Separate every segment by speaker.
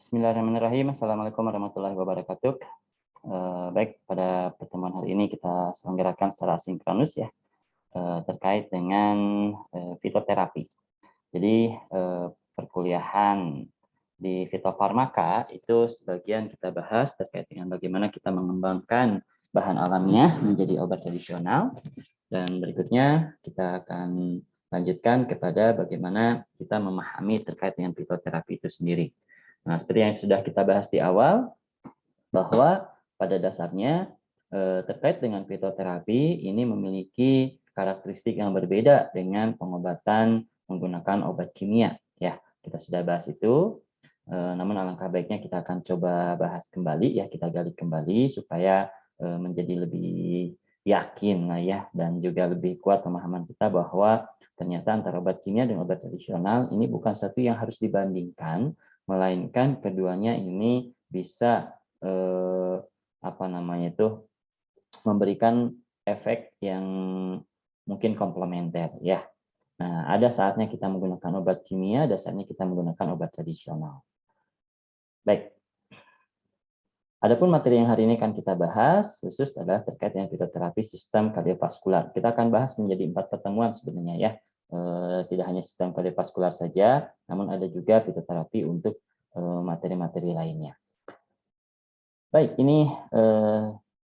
Speaker 1: Bismillahirrahmanirrahim. Assalamualaikum warahmatullahi wabarakatuh. Baik, pada pertemuan hari ini kita selenggarakan secara sinkronus ya, terkait dengan fitoterapi. Jadi perkuliahan di fitofarmaka itu sebagian kita bahas terkait dengan bagaimana kita mengembangkan bahan alamiah menjadi obat tradisional, dan berikutnya kita akan lanjutkan kepada bagaimana kita memahami terkait dengan fitoterapi itu sendiri. Nah, seperti yang sudah kita bahas di awal, bahwa pada dasarnya terkait dengan fitoterapi ini memiliki karakteristik yang berbeda dengan pengobatan menggunakan obat kimia. Ya, kita sudah bahas itu. Namun alangkah baiknya kita akan coba bahas kembali ya, kita gali kembali supaya menjadi lebih yakin lah ya, dan juga lebih kuat pemahaman kita bahwa ternyata antara obat kimia dan obat tradisional ini bukan satu yang harus dibandingkan, melainkan keduanya ini bisa memberikan efek yang mungkin komplementer ya. Nah, ada saatnya kita menggunakan obat kimia, ada saatnya kita menggunakan obat tradisional. Baik. Adapun materi yang hari ini akan kita bahas khusus adalah terkait dengan fitoterapi sistem kardiovaskular. Kita akan bahas menjadi 4 pertemuan sebenarnya ya. Tidak hanya sistem kardiovaskular saja, namun ada juga fitoterapi untuk materi-materi lainnya. Baik, ini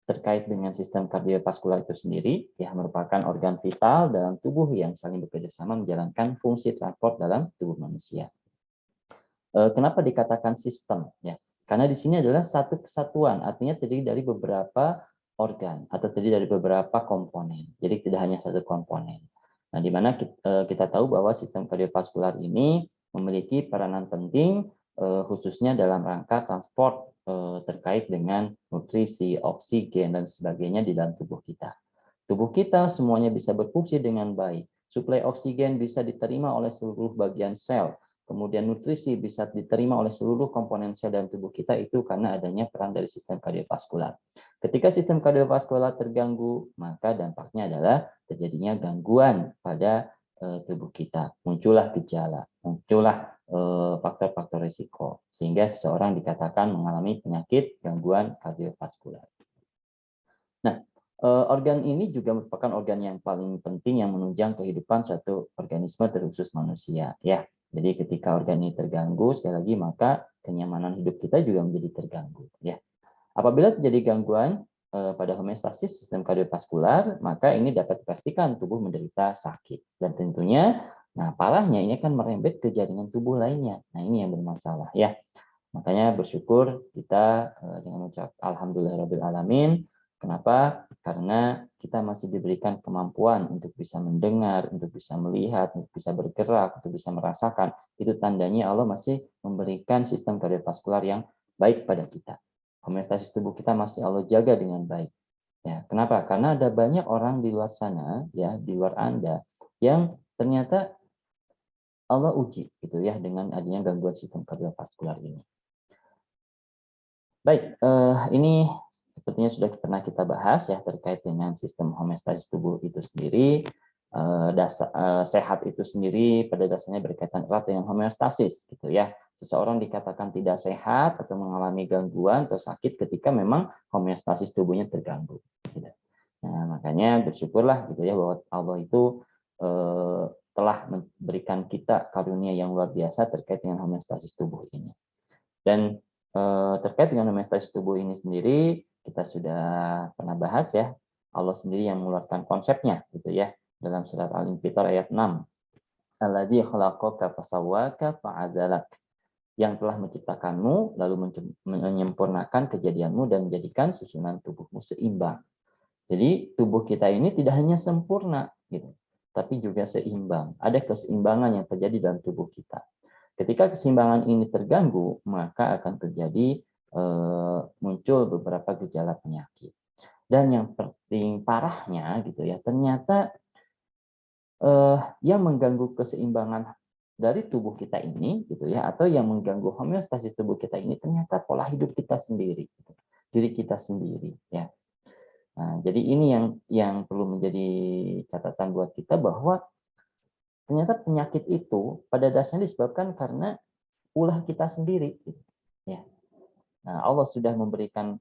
Speaker 1: terkait dengan sistem kardiovaskular itu sendiri, ya, merupakan organ vital dalam tubuh yang saling bekerjasama menjalankan fungsi transport dalam tubuh manusia. Kenapa dikatakan sistem? Ya, karena di sini adalah satu kesatuan, artinya terdiri dari beberapa organ atau terdiri dari beberapa komponen. Jadi tidak hanya satu komponen. Nah, di mana kita tahu bahwa sistem kardiovaskular ini memiliki peranan penting khususnya dalam rangka transport terkait dengan nutrisi, oksigen, dan sebagainya di dalam tubuh kita. Tubuh kita semuanya bisa berfungsi dengan baik. Suplai oksigen bisa diterima oleh seluruh bagian sel. Kemudian nutrisi bisa diterima oleh seluruh komponen sel dalam tubuh kita, itu karena adanya peran dari sistem kardiovaskular. Ketika sistem kardiovaskular terganggu, maka dampaknya adalah terjadinya gangguan pada tubuh kita. Muncullah gejala, muncullah faktor-faktor risiko, sehingga seseorang dikatakan mengalami penyakit gangguan kardiovaskular. Nah, organ ini juga merupakan organ yang paling penting yang menunjang kehidupan suatu organisme terkhusus manusia. Ya, jadi ketika organ ini terganggu, sekali lagi maka kenyamanan hidup kita juga menjadi terganggu. Ya, apabila terjadi gangguan pada homeostasis sistem kardiovaskular, maka ini dapat dipastikan tubuh menderita sakit. Dan tentunya, nah parahnya ini akan merembet ke jaringan tubuh lainnya. Nah, ini yang bermasalah ya. Makanya bersyukur kita dengan mengucap alhamdulillahirabbil alamin. Kenapa? Karena kita masih diberikan kemampuan untuk bisa mendengar, untuk bisa melihat, untuk bisa bergerak, untuk bisa merasakan. Itu tandanya Allah masih memberikan sistem kardiovaskular yang baik pada kita. Homeostasis tubuh kita masih Allah jaga dengan baik. Ya, kenapa? Karena ada banyak orang di luar sana, ya, di luar Anda, yang ternyata Allah uji gitu ya dengan adanya gangguan sistem kardiovaskular ini. Baik, ini sepertinya sudah pernah kita bahas ya terkait dengan sistem homeostasis tubuh itu sendiri. Sehat itu sendiri pada dasarnya berkaitan erat dengan homeostasis gitu ya. Seseorang dikatakan tidak sehat atau mengalami gangguan atau sakit ketika memang homeostasis tubuhnya terganggu. Gitu. Nah, makanya bersyukurlah gitu ya bahwa Allah itu telah memberikan kita karunia yang luar biasa terkait dengan homeostasis tubuh ini. Dan terkait dengan homeostasis tubuh ini sendiri, kita sudah pernah bahas ya, Allah sendiri yang mengeluarkan konsepnya gitu ya, dalam surat Al-Infitar ayat 6. Alladzi khalaqaka fasawwaka fa'adalak. Yang telah menciptakanmu, lalu menyempurnakan kejadianmu dan menjadikan susunan tubuhmu seimbang. Jadi tubuh kita ini tidak hanya sempurna gitu, tapi juga seimbang. Ada keseimbangan yang terjadi dalam tubuh kita. Ketika keseimbangan ini terganggu, maka akan terjadi muncul beberapa gejala penyakit. Dan yang paling parahnya gitu ya, ternyata yang mengganggu keseimbangan dari tubuh kita ini gitu ya, atau yang mengganggu homeostasis tubuh kita ini ternyata pola hidup kita sendiri, gitu. Diri kita sendiri ya. Nah, jadi ini yang perlu menjadi catatan buat kita bahwa ternyata penyakit itu pada dasarnya disebabkan karena ulah kita sendiri. Ya. Nah, Allah sudah memberikan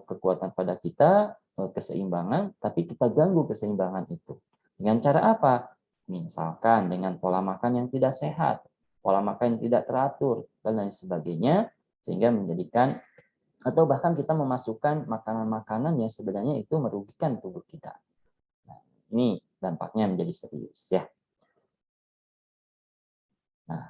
Speaker 1: kekuatan pada kita, keseimbangan, tapi kita ganggu keseimbangan itu. Dengan cara apa? Misalkan dengan pola makan yang tidak sehat, pola makan yang tidak teratur, dan lain sebagainya, sehingga menjadikan atau bahkan kita memasukkan makanan-makanan yang sebenarnya itu merugikan tubuh kita. Nah, ini dampaknya menjadi serius ya. Nah,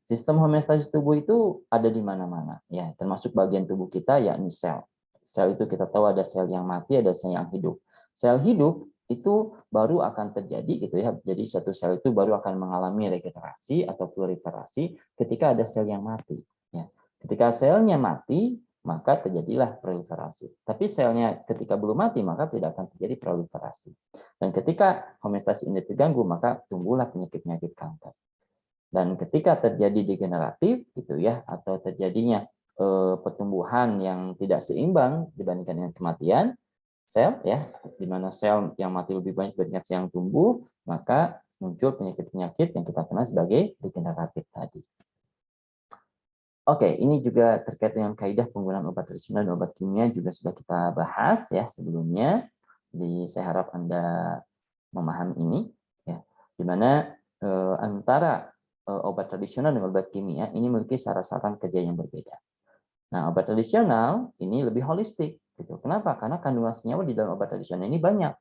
Speaker 1: sistem homeostasis tubuh itu ada di mana-mana, ya, termasuk bagian tubuh kita yakni sel. Sel itu kita tahu ada sel yang mati, ada sel yang hidup. Sel hidup itu baru akan terjadi gitu ya. Jadi satu sel itu baru akan mengalami regenerasi atau proliferasi ketika ada sel yang mati. Ya. Ketika selnya mati, maka terjadilah proliferasi. Tapi selnya ketika belum mati, maka tidak akan terjadi proliferasi. Dan ketika homeostasis ini terganggu, maka tumbuhlah penyakit-penyakit kanker. Dan ketika terjadi degeneratif gitu ya, atau terjadinya pertumbuhan yang tidak seimbang dibandingkan dengan kematian sel ya, di mana sel yang mati lebih banyak dibandingkan sel yang tumbuh, maka muncul penyakit-penyakit yang kita kenal sebagai degeneratif tadi. Oke, ini juga terkait dengan kaidah penggunaan obat tradisional dan obat kimia juga sudah kita bahas ya sebelumnya. Jadi saya harap Anda memahami ini ya, di mana antara obat tradisional dan obat kimia ini memiliki saran-saran kerja yang berbeda. Nah, obat tradisional ini lebih holistik gitu. Kenapa? Karena kandungan senyawa di dalam obat tradisional ini banyak.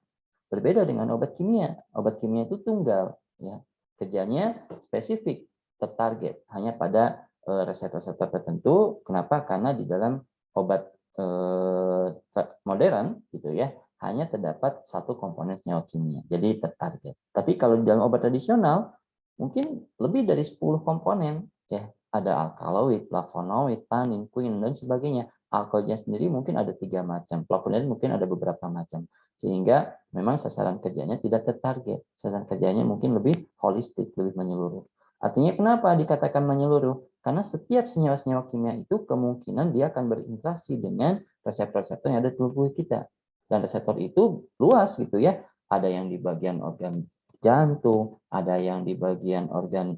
Speaker 1: Berbeda dengan obat kimia. Obat kimia itu tunggal ya. Kerjanya spesifik, tertarget hanya pada reseptor-reseptor tertentu. Kenapa? Karena di dalam obat modern gitu ya, hanya terdapat satu komponen senyawa kimia. Jadi tertarget. Tapi kalau di dalam obat tradisional mungkin lebih dari 10 komponen ya. Ada alkaloid, flavonoid, tannin, quinine dan sebagainya. Alkoholnya sendiri mungkin ada 3 macam, flavonoid mungkin ada beberapa macam. Sehingga memang sasaran kerjanya tidak tertarget. Sasaran kerjanya mungkin lebih holistik, lebih menyeluruh. Artinya kenapa dikatakan menyeluruh? Karena setiap senyawa-senyawa kimia itu kemungkinan dia akan berinteraksi dengan reseptor-reseptor yang ada di tubuh kita. Dan reseptor itu luas gitu ya. Ada yang di bagian organ jantung, ada yang di bagian organ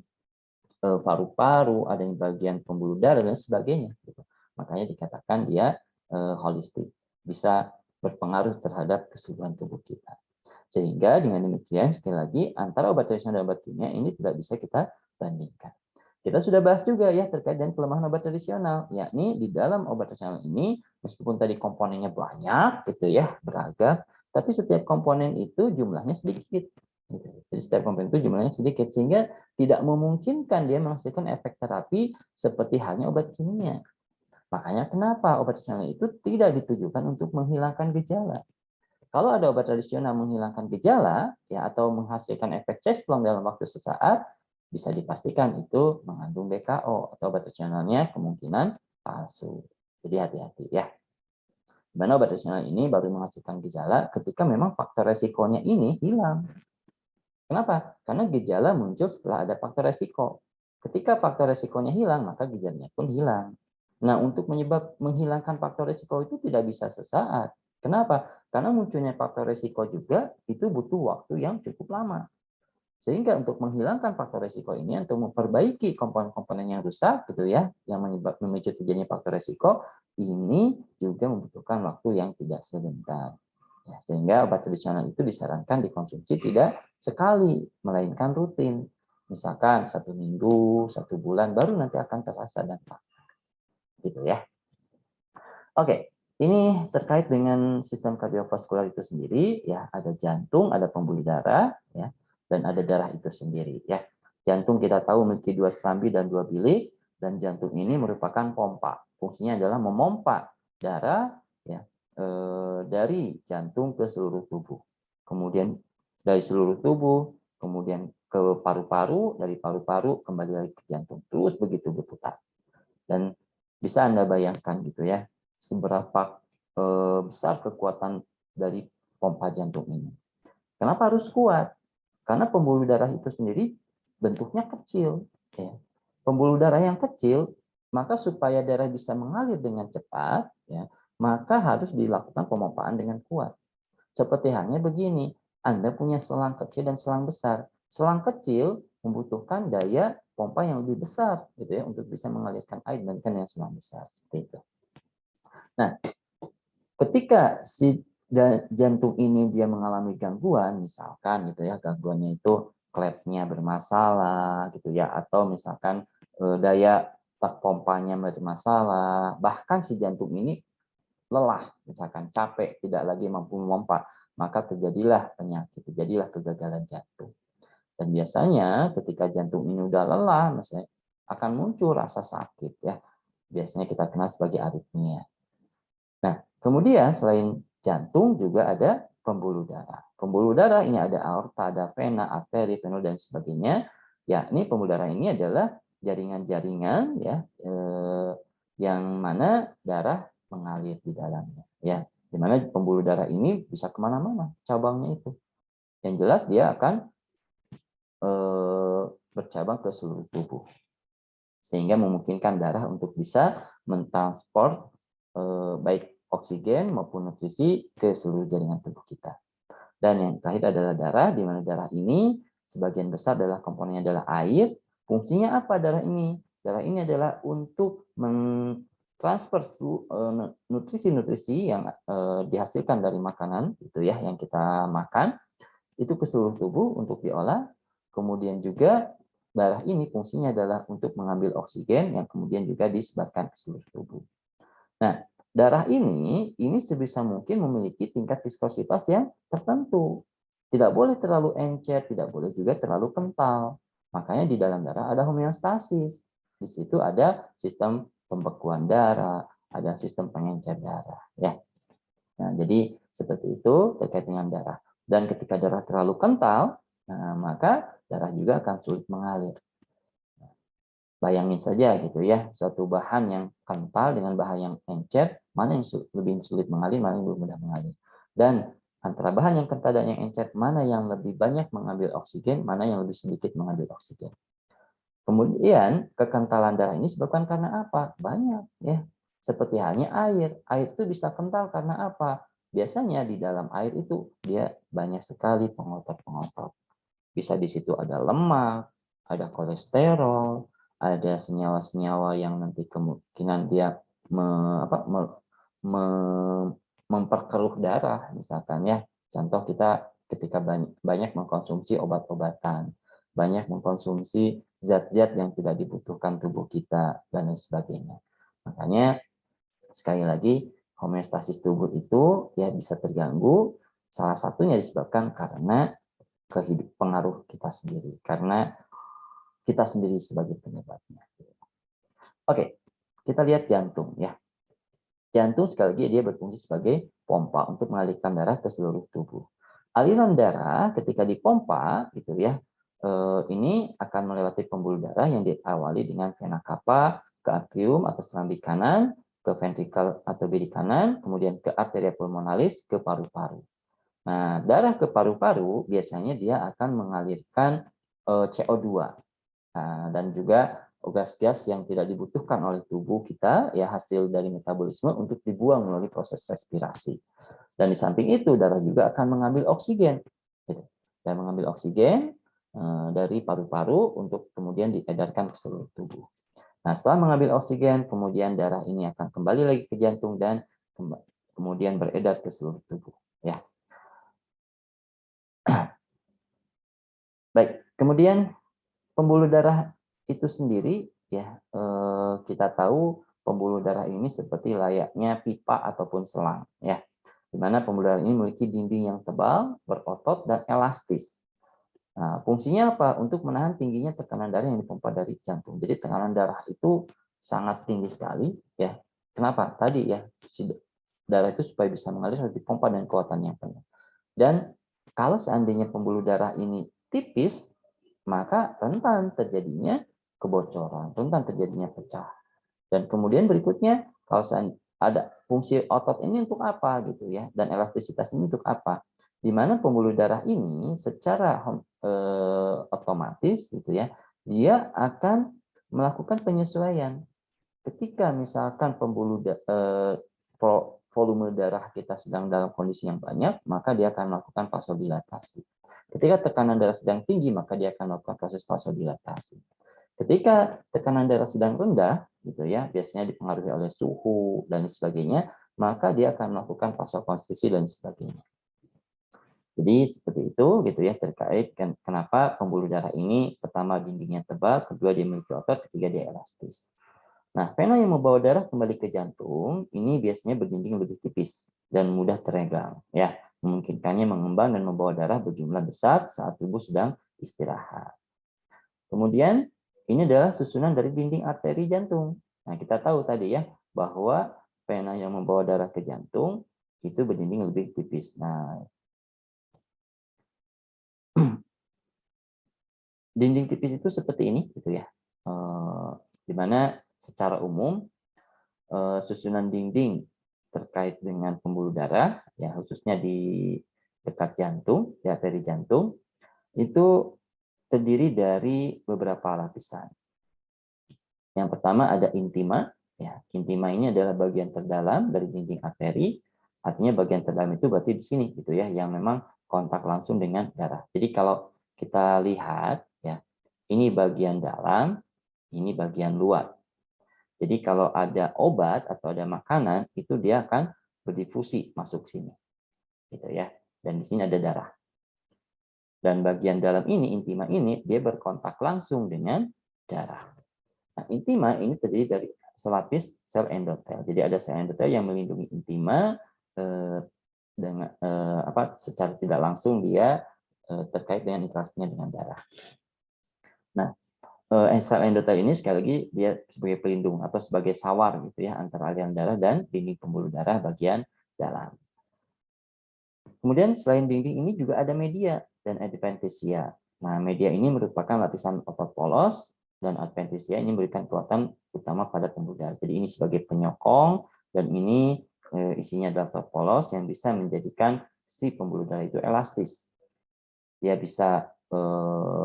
Speaker 1: paru-paru, ada yang bagian pembuluh darah dan sebagainya. Gitu. Makanya dikatakan dia holistik, bisa berpengaruh terhadap keseluruhan tubuh kita. Sehingga dengan demikian sekali lagi antara obat tradisional dan obat kimia ini tidak bisa kita bandingkan. Kita sudah bahas juga ya terkait dengan kelemahan obat tradisional, yakni di dalam obat tradisional ini meskipun tadi komponennya banyak gitu ya, beragam, tapi setiap komponen itu jumlahnya sedikit. Gitu. Jadi setiap komponen itu jumlahnya sedikit sehingga tidak memungkinkan dia menghasilkan efek terapi seperti halnya obat kimia. Makanya kenapa obat tradisional itu tidak ditujukan untuk menghilangkan gejala. Kalau ada obat tradisional menghilangkan gejala ya atau menghasilkan efek chest plong dalam waktu sesaat, bisa dipastikan itu mengandung BKO atau obat tradisionalnya kemungkinan palsu. Jadi hati-hati ya. Di mana obat tradisional ini baru menghasilkan gejala ketika memang faktor resikonya ini hilang. Kenapa? Karena gejala muncul setelah ada faktor resiko. Ketika faktor resikonya hilang, maka gejalanya pun hilang. Nah, untuk menghilangkan faktor resiko itu tidak bisa sesaat. Kenapa? Karena munculnya faktor resiko juga itu butuh waktu yang cukup lama. Sehingga untuk menghilangkan faktor resiko ini, untuk memperbaiki komponen-komponen yang rusak, gitu ya, yang memicu terjadinya faktor resiko, ini juga membutuhkan waktu yang tidak sebentar. Ya, sehingga obat tradisional itu disarankan dikonsumsi tidak sekali, melainkan rutin. Misalkan 1 minggu, 1 bulan, baru nanti akan terasa dampak. Gitu ya. Oke, ini terkait dengan sistem kardiovaskular itu sendiri, ya ada jantung, ada pembuluh darah, ya, dan ada darah itu sendiri. Ya, jantung kita tahu memiliki 2 serambi dan 2 bilik, dan jantung ini merupakan pompa. Fungsinya adalah memompa darah, ya, dari jantung ke seluruh tubuh. Kemudian dari seluruh tubuh, kemudian ke paru-paru, dari paru-paru kembali lagi ke jantung. Terus begitu berputar. Dan bisa Anda bayangkan gitu ya, seberapa besar kekuatan dari pompa jantung ini. Kenapa harus kuat? Karena pembuluh darah itu sendiri bentuknya kecil. Ya. Pembuluh darah yang kecil, maka supaya darah bisa mengalir dengan cepat, ya, maka harus dilakukan pemompaan dengan kuat. Seperti halnya begini, Anda punya selang kecil dan selang besar. Selang kecil membutuhkan daya pompa yang lebih besar gitu ya untuk bisa mengalirkan air dibandingkan yang sedang besar seperti itu. Nah, ketika si jantung ini dia mengalami gangguan, misalkan gitu ya, gangguannya itu klepnya bermasalah gitu ya, atau misalkan daya tak pompanya bermasalah, bahkan si jantung ini lelah, misalkan capek, tidak lagi mampu memompa, maka terjadilah penyakit, terjadilah kegagalan jantung. Dan biasanya ketika jantung ini udah lelah, misalnya akan muncul rasa sakit ya. Biasanya kita kenal sebagai aritmia. Nah, kemudian selain jantung juga ada pembuluh darah. Pembuluh darah ini ada aorta, ada vena, arteri, venul dan sebagainya. Ya, ini pembuluh darah ini adalah jaringan-jaringan ya yang mana darah mengalir di dalamnya. Ya, di mana pembuluh darah ini bisa kemana-mana cabangnya itu. Yang jelas dia akan bercabang ke seluruh tubuh sehingga memungkinkan darah untuk bisa mentransport baik oksigen maupun nutrisi ke seluruh jaringan tubuh kita. Dan yang terakhir adalah darah, di mana darah ini sebagian besar adalah komponennya adalah air. Fungsinya apa darah ini? Darah ini adalah untuk mentransfer nutrisi-nutrisi yang dihasilkan dari makanan itu ya yang kita makan itu ke seluruh tubuh untuk diolah. Kemudian juga darah ini fungsinya adalah untuk mengambil oksigen yang kemudian juga disebarkan ke seluruh tubuh. Nah, darah ini sebisa mungkin memiliki tingkat viskositas yang tertentu. Tidak boleh terlalu encer, tidak boleh juga terlalu kental. Makanya di dalam darah ada homeostasis. Di situ ada sistem pembekuan darah, ada sistem pengencer darah. Ya. Nah, jadi seperti itu terkait dengan darah. Dan ketika darah terlalu kental, nah, maka darah juga akan sulit mengalir. Bayangin saja gitu ya, suatu bahan yang kental dengan bahan yang encer, mana yang lebih sulit mengalir, mana yang lebih mudah mengalir. Dan antara bahan yang kental dan yang encer, mana yang lebih banyak mengambil oksigen, mana yang lebih sedikit mengambil oksigen. Kemudian kekentalan darah ini disebabkan karena apa? Banyak ya. Seperti halnya air. Air itu bisa kental karena apa? Biasanya di dalam air itu dia banyak sekali pengotot-pengotot. Bisa di situ ada lemak, ada kolesterol, ada senyawa-senyawa yang nanti kemungkinan dia memperkeruh darah misalkan ya. Contoh kita ketika banyak mengkonsumsi obat-obatan, banyak mengkonsumsi zat-zat yang tidak dibutuhkan tubuh kita dan lain sebagainya. Makanya sekali lagi homeostasis tubuh itu ya bisa terganggu. Salah satunya disebabkan karena pengaruh kita sendiri, karena kita sendiri sebagai penyebabnya. Oke, kita lihat jantung ya. Jantung sekali lagi dia berfungsi sebagai pompa untuk mengalirkan darah ke seluruh tubuh. Aliran darah ketika dipompa gitu ya, ini akan melewati pembuluh darah yang diawali dengan vena cava ke atrium atau serambi kanan, ke ventrikel atau bilik kanan, kemudian ke arteria pulmonalis ke paru-paru. Nah, darah ke paru-paru biasanya dia akan mengalirkan CO2 dan juga gas-gas yang tidak dibutuhkan oleh tubuh kita ya hasil dari metabolisme untuk dibuang melalui proses respirasi. Dan di samping itu darah juga akan mengambil oksigen dan mengambil oksigen dari paru-paru untuk kemudian diedarkan ke seluruh tubuh. Nah, setelah mengambil oksigen, kemudian darah ini akan kembali lagi ke jantung dan kemudian beredar ke seluruh tubuh. Ya. Baik, kemudian pembuluh darah itu sendiri ya kita tahu pembuluh darah ini seperti layaknya pipa ataupun selang ya. Di mana pembuluh darah ini memiliki dinding yang tebal, berotot dan elastis. Nah, fungsinya apa? Untuk menahan tingginya tekanan darah yang dipompa dari jantung. Jadi tekanan darah itu sangat tinggi sekali ya. Kenapa? Tadi ya, darah itu supaya bisa mengalir harus dipompa dengan kekuatan yang penuh. Dan kalau seandainya pembuluh darah ini tipis, maka rentan terjadinya kebocoran, rentan terjadinya pecah. Dan kemudian berikutnya, kalau ada fungsi otot ini untuk apa gitu ya, dan elastisitas ini untuk apa? Di mana pembuluh darah ini secara otomatis gitu ya, dia akan melakukan penyesuaian. Ketika misalkan volume darah kita sedang dalam kondisi yang banyak, maka dia akan melakukan vasodilatasi. Ketika tekanan darah sedang tinggi, maka dia akan melakukan proses vasodilatasi. Ketika tekanan darah sedang rendah, gitu ya, biasanya dipengaruhi oleh suhu dan sebagainya, maka dia akan melakukan vasokonstriksi dan sebagainya. Jadi seperti itu gitu ya terkait kenapa pembuluh darah ini pertama dindingnya tebal, kedua dia memiliki otot, ketiga dia elastis. Nah, vena yang membawa darah kembali ke jantung ini biasanya berdinding lebih tipis dan mudah teregang ya, memungkinkannya mengembang dan membawa darah berjumlah besar saat tubuh sedang istirahat. Kemudian ini adalah susunan dari dinding arteri jantung. Nah, kita tahu tadi ya bahwa vena yang membawa darah ke jantung itu berdinding lebih tipis. Nah, dinding tipis itu seperti ini gitu ya. Di mana secara umum susunan dinding terkait dengan pembuluh darah ya khususnya di dekat jantung, di arteri jantung itu terdiri dari beberapa lapisan. Yang pertama ada intima, ya. Intima ini adalah bagian terdalam dari dinding arteri. Artinya bagian terdalam itu berarti di sini gitu ya, yang memang kontak langsung dengan darah. Jadi kalau kita lihat ya, ini bagian dalam, ini bagian luar. Jadi kalau ada obat atau ada makanan itu dia akan berdifusi masuk sini. Gitu ya. Dan di sini ada darah. Dan bagian dalam ini, intima ini, dia berkontak langsung dengan darah. Nah, intima ini terdiri dari selapis sel endotel. Jadi ada sel endotel yang melindungi intima dengan secara tidak langsung dia terkait dengan interaksinya dengan darah. Nah, sel endotel ini sekali lagi dia sebagai pelindung atau sebagai sawar gitu ya antara aliran darah dan dinding pembuluh darah bagian dalam. Kemudian selain dinding ini juga ada media dan adventitia. Nah, media ini merupakan lapisan otot polos dan adventitia ini memberikan kekuatan utama pada pembuluh darah. Jadi ini sebagai penyokong dan ini isinya adalah otot polos yang bisa menjadikan si pembuluh darah itu elastis. Dia bisa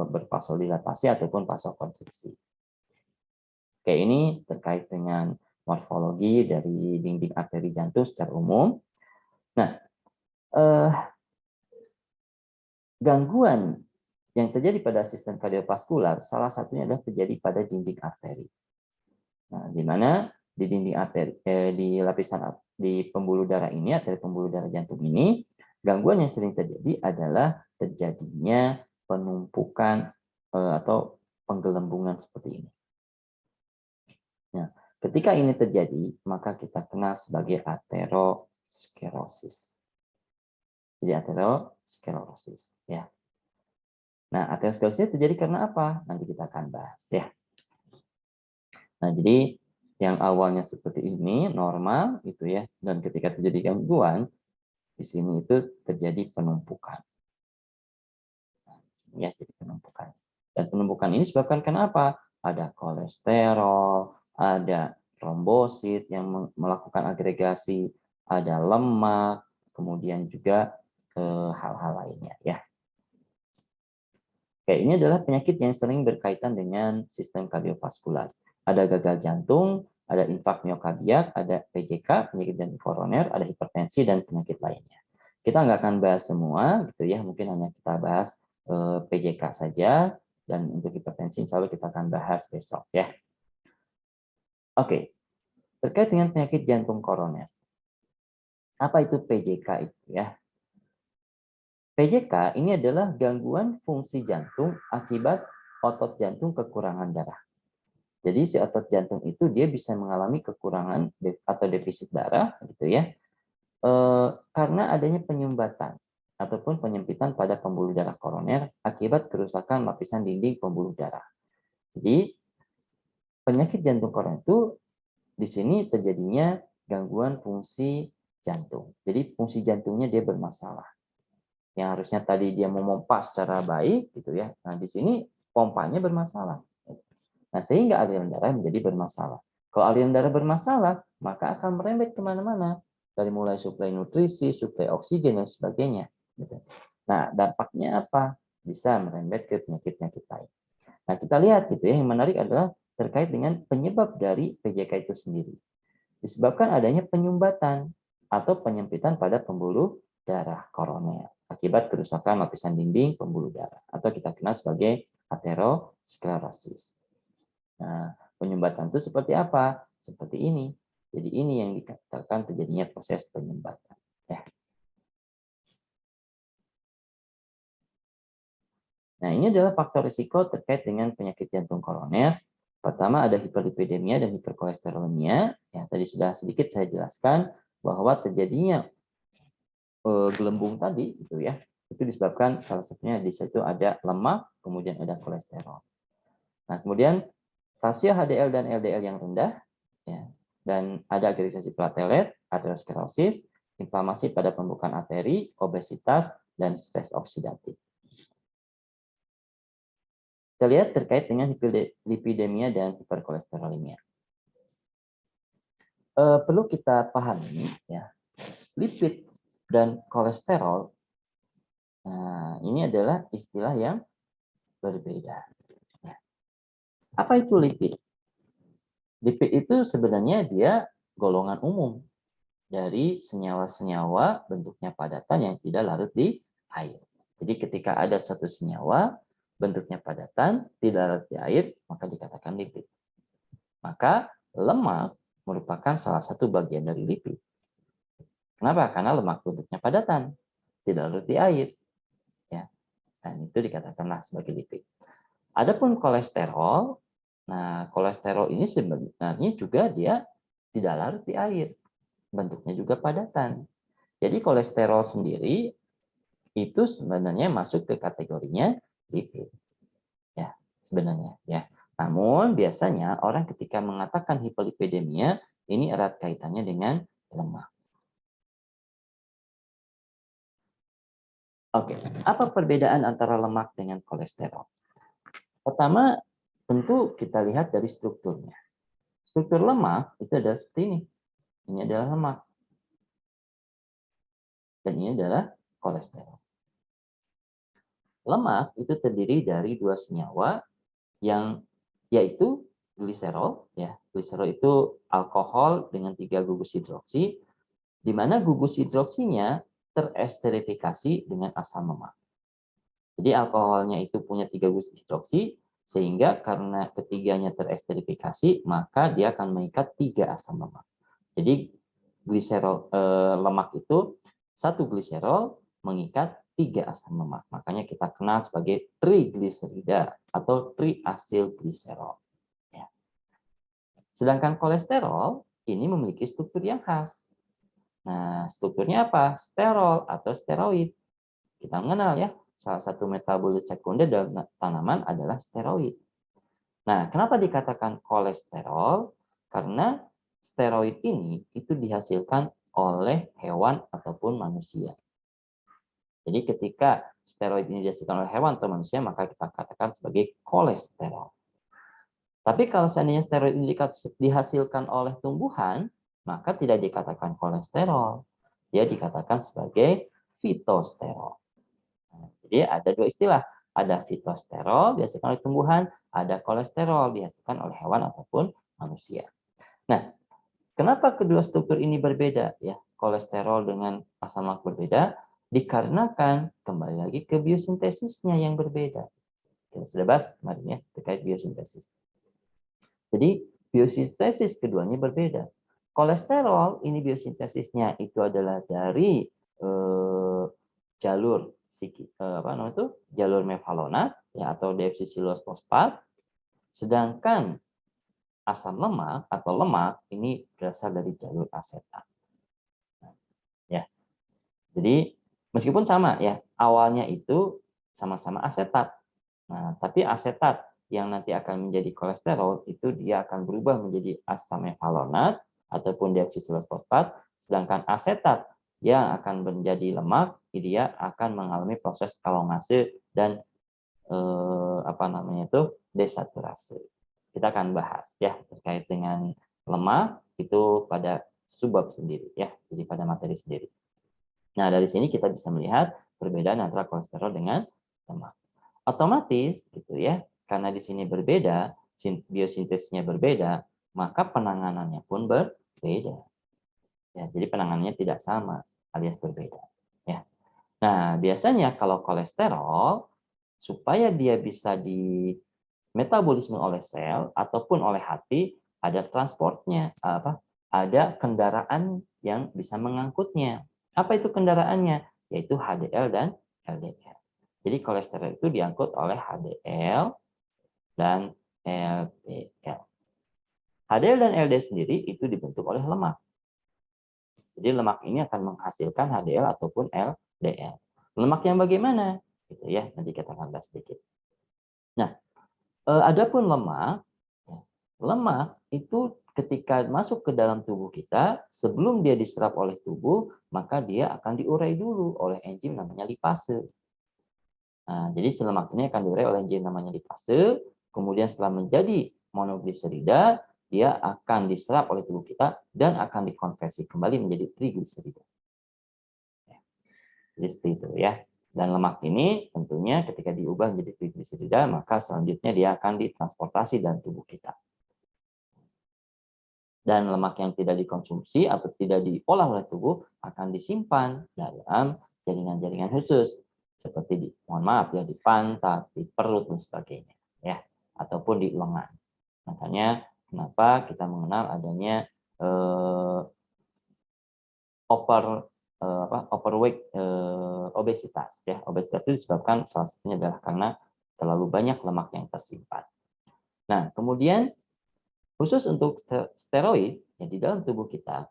Speaker 1: bervasodilatasi ataupun vasokonstriksi. Oke, ini terkait dengan morfologi dari dinding arteri jantung secara umum. Nah, gangguan yang terjadi pada sistem kardiovaskular salah satunya adalah terjadi pada dinding arteri. Nah, di mana di dinding arteri di lapisan di pembuluh darah ini, arteri pembuluh darah jantung ini, gangguan yang sering terjadi adalah terjadinya penumpukan atau penggelembungan seperti ini. Nah, ketika ini terjadi, maka kita kenal sebagai aterosklerosis. Jadi aterosklerosis, ya. Nah, aterosklerosis terjadi karena apa? Nanti kita akan bahas, ya. Nah, jadi yang awalnya seperti ini normal, gitu ya, dan ketika terjadi gangguan, di sini itu terjadi penumpukan. Nah, di sini ya, jadi penumpukan. Dan penumpukan ini disebabkan kenapa? Ada kolesterol, ada trombosit yang melakukan agregasi, ada lemak, kemudian juga hal-hal lainnya ya. Oke, ini adalah penyakit yang sering berkaitan dengan sistem kardiovaskular. Ada gagal jantung, ada infak miokardiak, ada PJK, penyakit jantung koroner, ada hipertensi dan penyakit lainnya. Kita nggak akan bahas semua, gitu ya. Mungkin hanya kita bahas PJK saja, dan untuk hipertensi insya Allah kita akan bahas besok ya. Oke, terkait dengan penyakit jantung koroner. Apa itu PJK itu ya? PJK ini adalah gangguan fungsi jantung akibat otot jantung kekurangan darah. Jadi si otot jantung itu dia bisa mengalami kekurangan atau defisit darah gitu ya, karena adanya penyumbatan ataupun penyempitan pada pembuluh darah koroner akibat kerusakan lapisan dinding pembuluh darah. Jadi penyakit jantung koroner itu di sini terjadinya gangguan fungsi jantung. Jadi fungsi jantungnya dia bermasalah. Yang harusnya tadi dia memompa secara baik gitu ya. Nah, di sini pompanya bermasalah. Nah, sehingga aliran darah menjadi bermasalah. Kalau aliran darah bermasalah, maka akan merembet kemana-mana. Dari mulai suplai nutrisi, suplai oksigen, dan sebagainya. Nah, dampaknya apa? Bisa merembet ke penyakit-penyakit lain. Nah, kita lihat gitu ya, yang menarik adalah terkait dengan penyebab dari PJK itu sendiri. Disebabkan adanya penyumbatan atau penyempitan pada pembuluh darah koroner akibat kerusakan lapisan dinding pembuluh darah atau kita kenal sebagai aterosklerosis. Nah, penyumbatan itu seperti apa? Seperti ini. Jadi ini yang dikatakan terjadinya proses penyumbatan. Ya. Nah, ini adalah faktor risiko terkait dengan penyakit jantung koroner. Pertama ada hiperlipidemia dan hiperkolesterolemia. Ya, tadi sudah sedikit saya jelaskan bahwa terjadinya gelembung tadi itu ya, itu disebabkan salah satunya di situ ada lemak, kemudian ada kolesterol. Nah, kemudian rasio HDL dan LDL yang rendah, ya, dan ada agregisasi platelet, aterosklerosis, inflamasi pada pembukaan arteri, obesitas, dan stres oksidatif. Kita lihat terkait dengan lipidemia dan hiperkolesterolemia. Perlu kita pahami, ya, lipid dan kolesterol. Nah, ini adalah istilah yang berbeda. Apa itu lipid? Lipid itu sebenarnya dia golongan umum dari senyawa-senyawa bentuknya padatan yang tidak larut di air. Jadi ketika ada satu senyawa bentuknya padatan, tidak larut di air, maka dikatakan lipid. Maka lemak merupakan salah satu bagian dari lipid. Kenapa? Karena lemak bentuknya padatan, tidak larut di air. Ya, dan itu dikatakanlah sebagai lipid. Adapun kolesterol, nah kolesterol ini sebenarnya juga dia tidak larut di air, bentuknya juga padatan. Jadi kolesterol sendiri itu sebenarnya masuk ke kategorinya lipid. Ya, sebenarnya ya. Namun biasanya orang ketika mengatakan hiperlipidemia ini erat kaitannya dengan lemak. Oke, apa perbedaan antara lemak dengan kolesterol? Pertama, tentu kita lihat dari strukturnya. Struktur lemak itu adalah seperti ini. Ini adalah lemak. Dan ini adalah kolesterol. Lemak itu terdiri dari dua senyawa yang yaitu gliserol. Ya, gliserol itu alkohol dengan 3 gugus hidroksi, di mana gugus hidroksinya teresterifikasi dengan asam lemak. Jadi alkoholnya itu punya 3 gugus hidroksi, sehingga karena ketiganya teresterifikasi, maka dia akan mengikat 3 asam lemak. Jadi gliserol lemak itu satu gliserol mengikat 3 asam lemak. Makanya kita kenal sebagai trigliserida atau triasilgliserol. Ya. Sedangkan kolesterol ini memiliki struktur yang khas. Nah, strukturnya apa? Sterol atau steroid. Kita mengenal ya, salah satu metabolit sekunder dalam tanaman adalah steroid. Nah, kenapa dikatakan kolesterol? Karena steroid ini itu dihasilkan oleh hewan ataupun manusia. Jadi ketika steroid ini dihasilkan oleh hewan atau manusia, maka kita katakan sebagai kolesterol. Tapi kalau seandainya steroid ini dihasilkan oleh tumbuhan, maka tidak dikatakan kolesterol. Dia dikatakan sebagai fitosterol. Jadi ada dua istilah, ada fitosterol dihasilkan oleh tumbuhan, ada kolesterol dihasilkan oleh hewan ataupun manusia. Nah, kenapa kedua struktur ini berbeda ya? Kolesterol dengan asam lemak berbeda dikarenakan kembali lagi ke biosintesisnya yang berbeda. Kita sudah bahas kemarin ya terkait biosintesis. Jadi biosintesis keduanya berbeda. Kolesterol ini biosintesisnya itu adalah dari jalur jalur mevalonat ya atau deoksiribose fosfat, sedangkan asam lemak atau lemak ini berasal dari jalur asetat. Ya. Jadi meskipun sama ya, awalnya itu sama-sama asetat. Nah, tapi asetat yang nanti akan menjadi kolesterol itu dia akan berubah menjadi asam mevalonat ataupun deoksiribose fosfat, sedangkan asetat yang akan menjadi lemak dia akan mengalami proses elongase dan desaturasi. Kita akan bahas ya terkait dengan lemak itu pada subbab sendiri ya, jadi pada materi sendiri. Nah, dari sini kita bisa melihat perbedaan antara kolesterol dengan lemak. Otomatis gitu ya, karena di sini berbeda, biosintesisnya berbeda, maka penanganannya pun berbeda. Ya, jadi penanganannya tidak sama alias berbeda. Ya. Nah, biasanya kalau kolesterol supaya dia bisa metabolisme oleh sel ataupun oleh hati, ada transportnya, ada kendaraan yang bisa mengangkutnya. Apa itu kendaraannya? Yaitu HDL dan LDL. Jadi kolesterol itu diangkut oleh HDL dan LDL. HDL dan LDL sendiri itu dibentuk oleh lemak. Jadi lemak ini akan menghasilkan HDL ataupun LDL. Lemak yang bagaimana? Gitu ya, nanti kita akan bahas sedikit. Nah, adapun lemak, ya, lemak itu ketika masuk ke dalam tubuh kita, sebelum dia diserap oleh tubuh, maka dia akan diurai dulu oleh enzim namanya lipase. Nah, jadi si lemak ini akan diurai oleh enzim namanya lipase, kemudian setelah menjadi monogliserida, dia akan diserap oleh tubuh kita dan akan dikonversi kembali menjadi trigliserida. Jadi seperti itu ya. Dan lemak ini tentunya ketika diubah menjadi trigliserida, maka selanjutnya dia akan ditransportasi dalam tubuh kita. Dan lemak yang tidak dikonsumsi atau tidak diolah oleh tubuh akan disimpan dalam jaringan-jaringan khusus seperti mohon maaf ya, di pantat, di perut dan sebagainya ya, ataupun di lengan. Makanya kenapa kita mengenal adanya overweight, obesitas ya. Obesitas itu disebabkan salah satunya adalah karena terlalu banyak lemak yang tersimpan. Nah, kemudian khusus untuk steroid ya, di dalam tubuh kita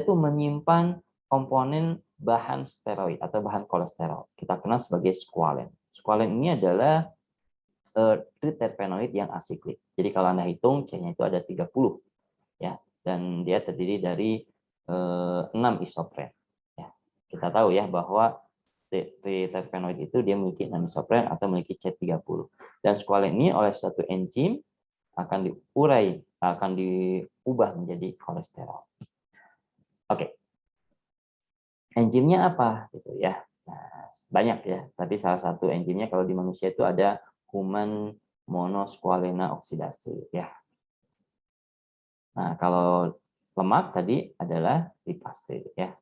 Speaker 1: itu menyimpan komponen bahan steroid atau bahan kolesterol. Kita kenal sebagai squalene. Squalene ini adalah triterpenoid yang asiklik. Jadi kalau Anda hitung C-nya itu ada 30 ya, dan dia terdiri dari 6 isopren. Ya, kita tahu ya bahwa triterpenoid itu dia memiliki 6 isopren atau memiliki C30. Dan squalene ini oleh suatu enzim akan diurai, akan diubah menjadi kolesterol. Oke. Enzimnya apa gitu ya? Nah, banyak ya, tapi salah satu enzimnya kalau di manusia itu ada human monosqualena oksidase ya. Nah, kalau lemak tadi adalah lipase ya.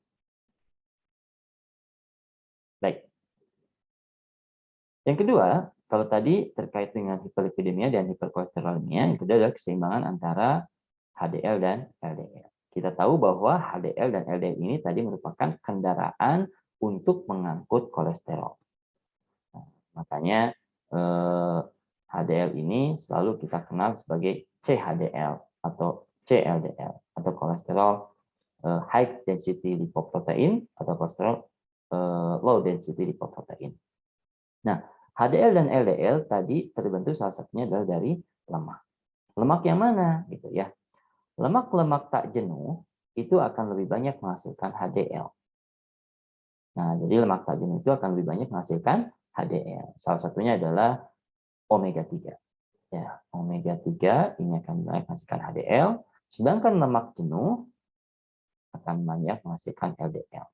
Speaker 1: Baik. Yang kedua, kalau tadi terkait dengan hiperlipidemia dan hiperkolesterolemia, yang kedua adalah keseimbangan antara HDL dan LDL. Kita tahu bahwa HDL dan LDL ini tadi merupakan kendaraan untuk mengangkut kolesterol. Nah, makanya HDL ini selalu kita kenal sebagai CHDL atau CLDL atau kolesterol high density lipoprotein atau kolesterol low density lipoprotein. Nah, HDL dan LDL tadi terbentuk salah satunya adalah dari lemak. Lemak yang mana gitu ya? Lemak-lemak tak jenuh itu akan lebih banyak menghasilkan HDL. Nah, jadi lemak tak jenuh itu akan lebih banyak menghasilkan HDL. Salah satunya adalah omega 3. Ya, omega 3 ini akan banyak menghasilkan HDL, sedangkan lemak jenuh akan banyak menghasilkan LDL.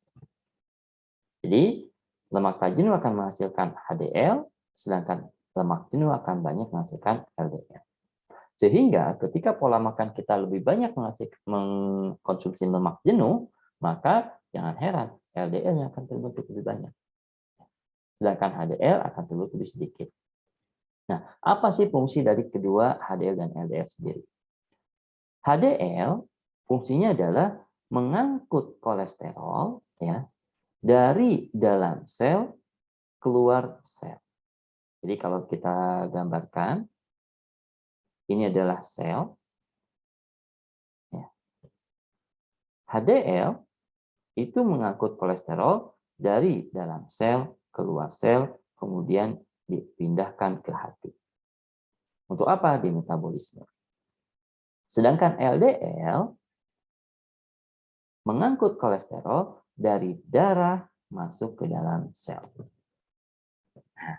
Speaker 1: Jadi, lemak tak jenuh akan menghasilkan HDL, sedangkan lemak jenuh akan banyak menghasilkan LDL. Sehingga ketika pola makan kita lebih banyak mengkonsumsi lemak jenuh, maka jangan heran LDL yang akan terbentuk lebih banyak. Sedangkan HDL akan terbentuk lebih sedikit. Nah, apa sih fungsi dari kedua HDL dan LDL sendiri? HDL fungsinya adalah mengangkut kolesterol ya dari dalam sel keluar sel. Jadi kalau kita gambarkan, ini adalah sel. HDL itu mengangkut kolesterol dari dalam sel, keluar sel, kemudian dipindahkan ke hati. Untuk apa? Di metabolisme. Sedangkan LDL mengangkut kolesterol dari darah masuk ke dalam sel. Nah,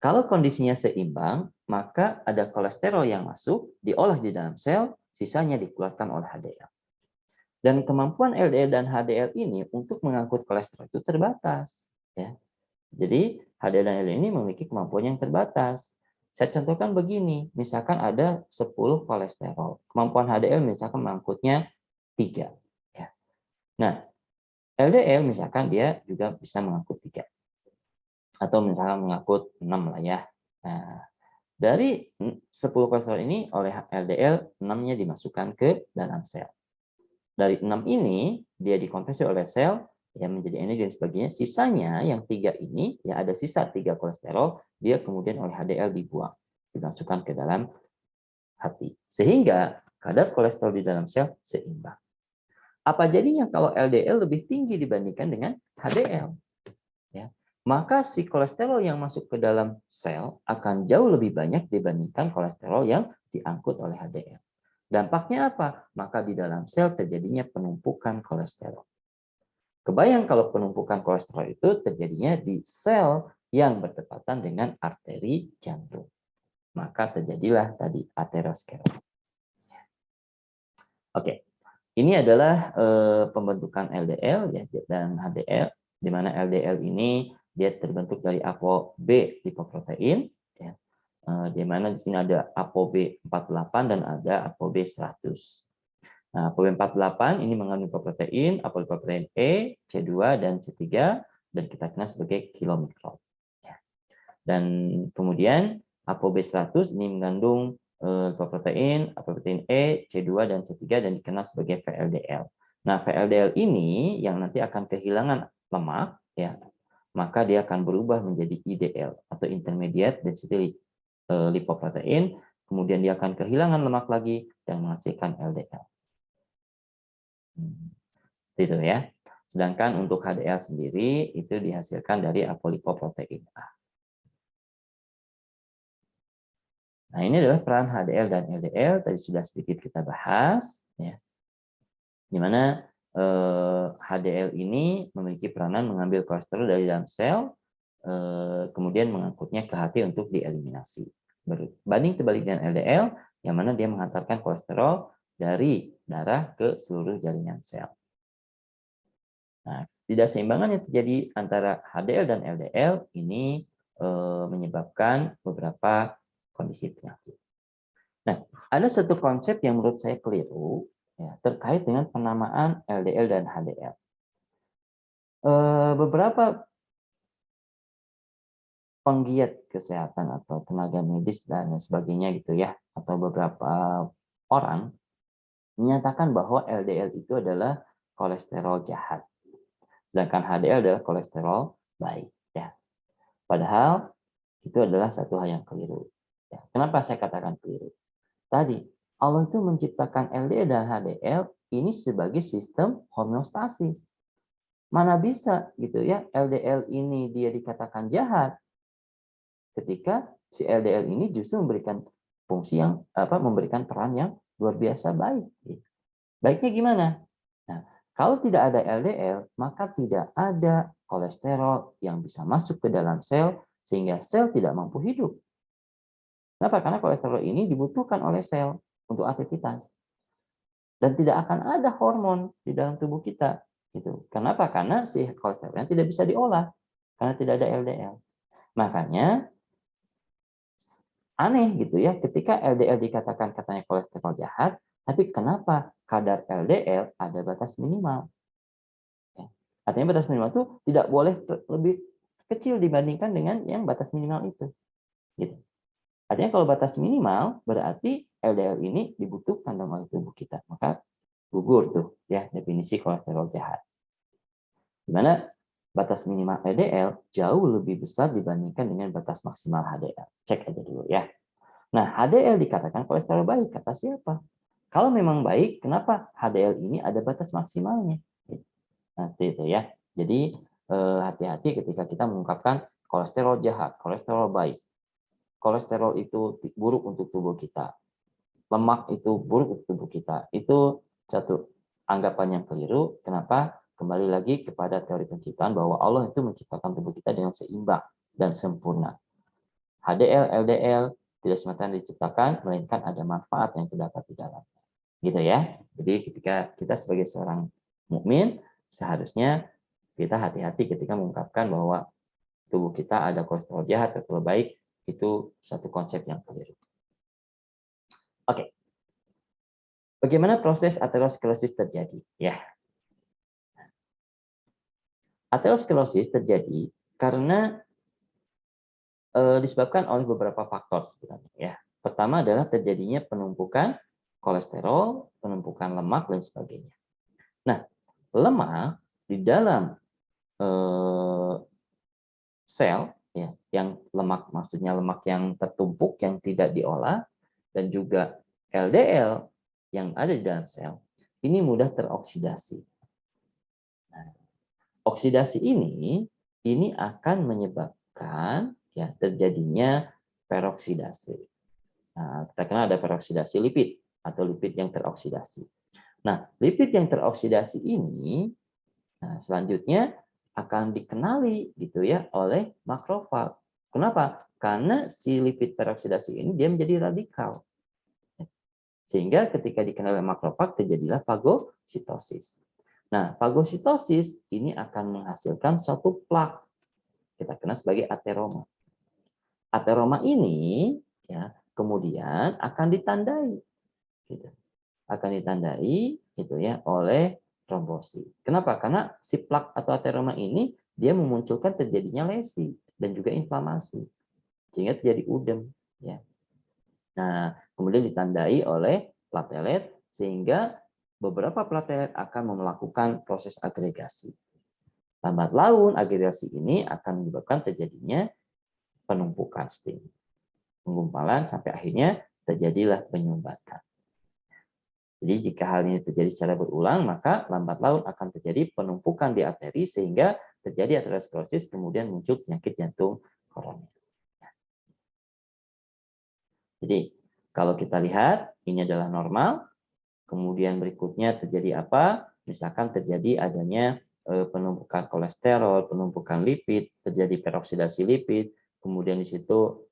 Speaker 1: kalau kondisinya seimbang, maka ada kolesterol yang masuk, diolah di dalam sel, sisanya dikeluarkan oleh HDL. Dan kemampuan LDL dan HDL ini untuk mengangkut kolesterol itu terbatas. Ya. Jadi HDL dan LDL ini memiliki kemampuan yang terbatas. Saya contohkan begini, misalkan ada 10 kolesterol. Kemampuan HDL misalkan mengangkutnya 3. Ya. Nah, LDL misalkan dia juga bisa mengangkut 3. Atau misalkan mengangkut 6 lah ya. Nah, Dari 10 kolesterol ini oleh LDL 6-nya dimasukkan ke dalam sel. Dari 6 ini dia dikonversi oleh sel ya menjadi energi dan sebagainya. Sisanya yang 3 ini ya ada sisa 3 kolesterol, dia kemudian oleh HDL dibuang, dimasukkan ke dalam hati. Sehingga kadar kolesterol di dalam sel seimbang. Apa jadinya kalau LDL lebih tinggi dibandingkan dengan HDL? Ya. Maka si kolesterol yang masuk ke dalam sel akan jauh lebih banyak dibandingkan kolesterol yang diangkut oleh HDL. Dampaknya apa? Maka di dalam sel terjadinya penumpukan kolesterol. Kebayang kalau penumpukan kolesterol itu terjadinya di sel yang bertepatan dengan arteri jantung. Maka terjadilah tadi aterosklerosis. Oke, ini adalah pembentukan LDL ya, dan HDL, di mana LDL ini dia terbentuk dari ApoB lipoprotein, ya, di mana di sini ada ApoB 48 dan ada ApoB 100. Nah, ApoB 48 ini mengandung lipoprotein, apolipoprotein E, C2, dan C3, dan kita kenal sebagai kilomikron. Ya. Dan kemudian ApoB 100 ini mengandung lipoprotein, apolipoprotein E, C2, dan C3, dan dikenal sebagai VLDL. Nah, VLDL ini yang nanti akan kehilangan lemak, ya, maka dia akan berubah menjadi IDL atau intermediate density lipoprotein, kemudian dia akan kehilangan lemak lagi dan menghasilkan LDL. Seperti itu ya. Sedangkan untuk HDL sendiri itu dihasilkan dari apolipoprotein A. Nah, ini adalah peran HDL dan LDL, tadi sudah sedikit kita bahas, ya. Di mana HDL ini memiliki peranan mengambil kolesterol dari dalam sel, kemudian mengangkutnya ke hati untuk dieliminasi. Berbanding terbalik dengan LDL, yang mana dia menghantarkan kolesterol dari darah ke seluruh jaringan sel. Nah, ketidakseimbangan yang terjadi antara HDL dan LDL ini menyebabkan beberapa kondisi penyakit. Nah, ada satu konsep yang menurut saya keliru ya, terkait dengan penamaan LDL dan HDL. Beberapa penggiat kesehatan atau tenaga medis dan sebagainya gitu ya, atau beberapa orang menyatakan bahwa LDL itu adalah kolesterol jahat, sedangkan HDL adalah kolesterol baik. Ya. Padahal itu adalah satu hal yang keliru. Ya. Kenapa saya katakan keliru? Tadi Allah itu menciptakan LDL dan HDL ini sebagai sistem homeostasis. Mana bisa gitu ya LDL ini dia dikatakan jahat ketika si LDL ini justru memberikan fungsi yang memberikan peran yang luar biasa baik. Baiknya gimana? Nah, kalau tidak ada LDL, maka tidak ada kolesterol yang bisa masuk ke dalam sel sehingga sel tidak mampu hidup. Kenapa? Karena kolesterol ini dibutuhkan oleh sel untuk aktivitas. Dan tidak akan ada hormon di dalam tubuh kita. Gitu. Kenapa? Karena si kolesterolnya tidak bisa diolah. Karena tidak ada LDL. Makanya aneh gitu ya, ketika LDL dikatakan katanya kolesterol jahat, tapi kenapa kadar LDL ada batas minimal? Ya. Artinya batas minimal itu tidak boleh lebih kecil dibandingkan dengan yang batas minimal itu. Gitu. Artinya kalau batas minimal berarti LDL ini dibutuhkan dalam tubuh kita. Maka gugur tuh ya definisi kolesterol jahat. Di mana batas minimal LDL jauh lebih besar dibandingkan dengan batas maksimal HDL. Cek aja dulu ya. Nah, HDL dikatakan kolesterol baik, kata siapa? Kalau memang baik, kenapa HDL ini ada batas maksimalnya? Nah, seperti itu ya. Jadi hati-hati ketika kita mengungkapkan kolesterol jahat, kolesterol baik. Kolesterol itu buruk untuk tubuh kita. Lemak itu buruk untuk tubuh kita. Itu satu anggapan yang keliru. Kenapa? Kembali lagi kepada teori penciptaan bahwa Allah itu menciptakan tubuh kita dengan seimbang dan sempurna. HDL, LDL tidak semata diciptakan, melainkan ada manfaat yang terdapat di dalamnya. Gitu ya. Jadi ketika kita sebagai seorang mukmin, seharusnya kita hati-hati ketika mengungkapkan bahwa tubuh kita ada kolesterol jahat atau baik, itu satu konsep yang keliru. Oke. Bagaimana proses aterosklerosis terjadi? Ya. Aterosklerosis terjadi karena disebabkan oleh beberapa faktor sebenarnya ya. Pertama adalah terjadinya penumpukan kolesterol, penumpukan lemak dan sebagainya. Nah, lemak di dalam sel ya, yang lemak maksudnya lemak yang tertumpuk yang tidak diolah dan juga LDL yang ada di dalam sel ini mudah teroksidasi. Nah, oksidasi ini akan menyebabkan ya terjadinya peroksidasi. Nah, kita kenal ada peroksidasi lipid atau lipid yang teroksidasi. Nah, lipid yang teroksidasi ini selanjutnya akan dikenali gitu ya oleh makrofag. Kenapa? Karena si lipid peroksidasi ini dia menjadi radikal. Sehingga ketika dikenal oleh makrofag terjadilah fagositosis. Nah, fagositosis ini akan menghasilkan suatu plak. Kita kenal sebagai ateroma. Ateroma ini ya kemudian akan ditandai gitu. Akan ditandai gitu ya oleh trombosit. Kenapa? Karena si plak atau ateroma ini dia memunculkan terjadinya lesi dan juga inflamasi sehingga terjadi udem ya. Nah, kemudian ditandai oleh platelet sehingga beberapa platelet akan melakukan proses agregasi. Lambat laun agregasi ini akan menyebabkan terjadinya penumpukan seperti ini. Penggumpalan sampai akhirnya terjadilah penyumbatan. Jadi jika hal ini terjadi secara berulang, maka lambat laun akan terjadi penumpukan di arteri sehingga terjadi aterosklerosis, kemudian muncul penyakit jantung koroner. Jadi kalau kita lihat ini adalah normal, kemudian berikutnya terjadi apa? Misalkan terjadi adanya penumpukan kolesterol, penumpukan lipid, terjadi peroksidasi lipid, kemudian di situ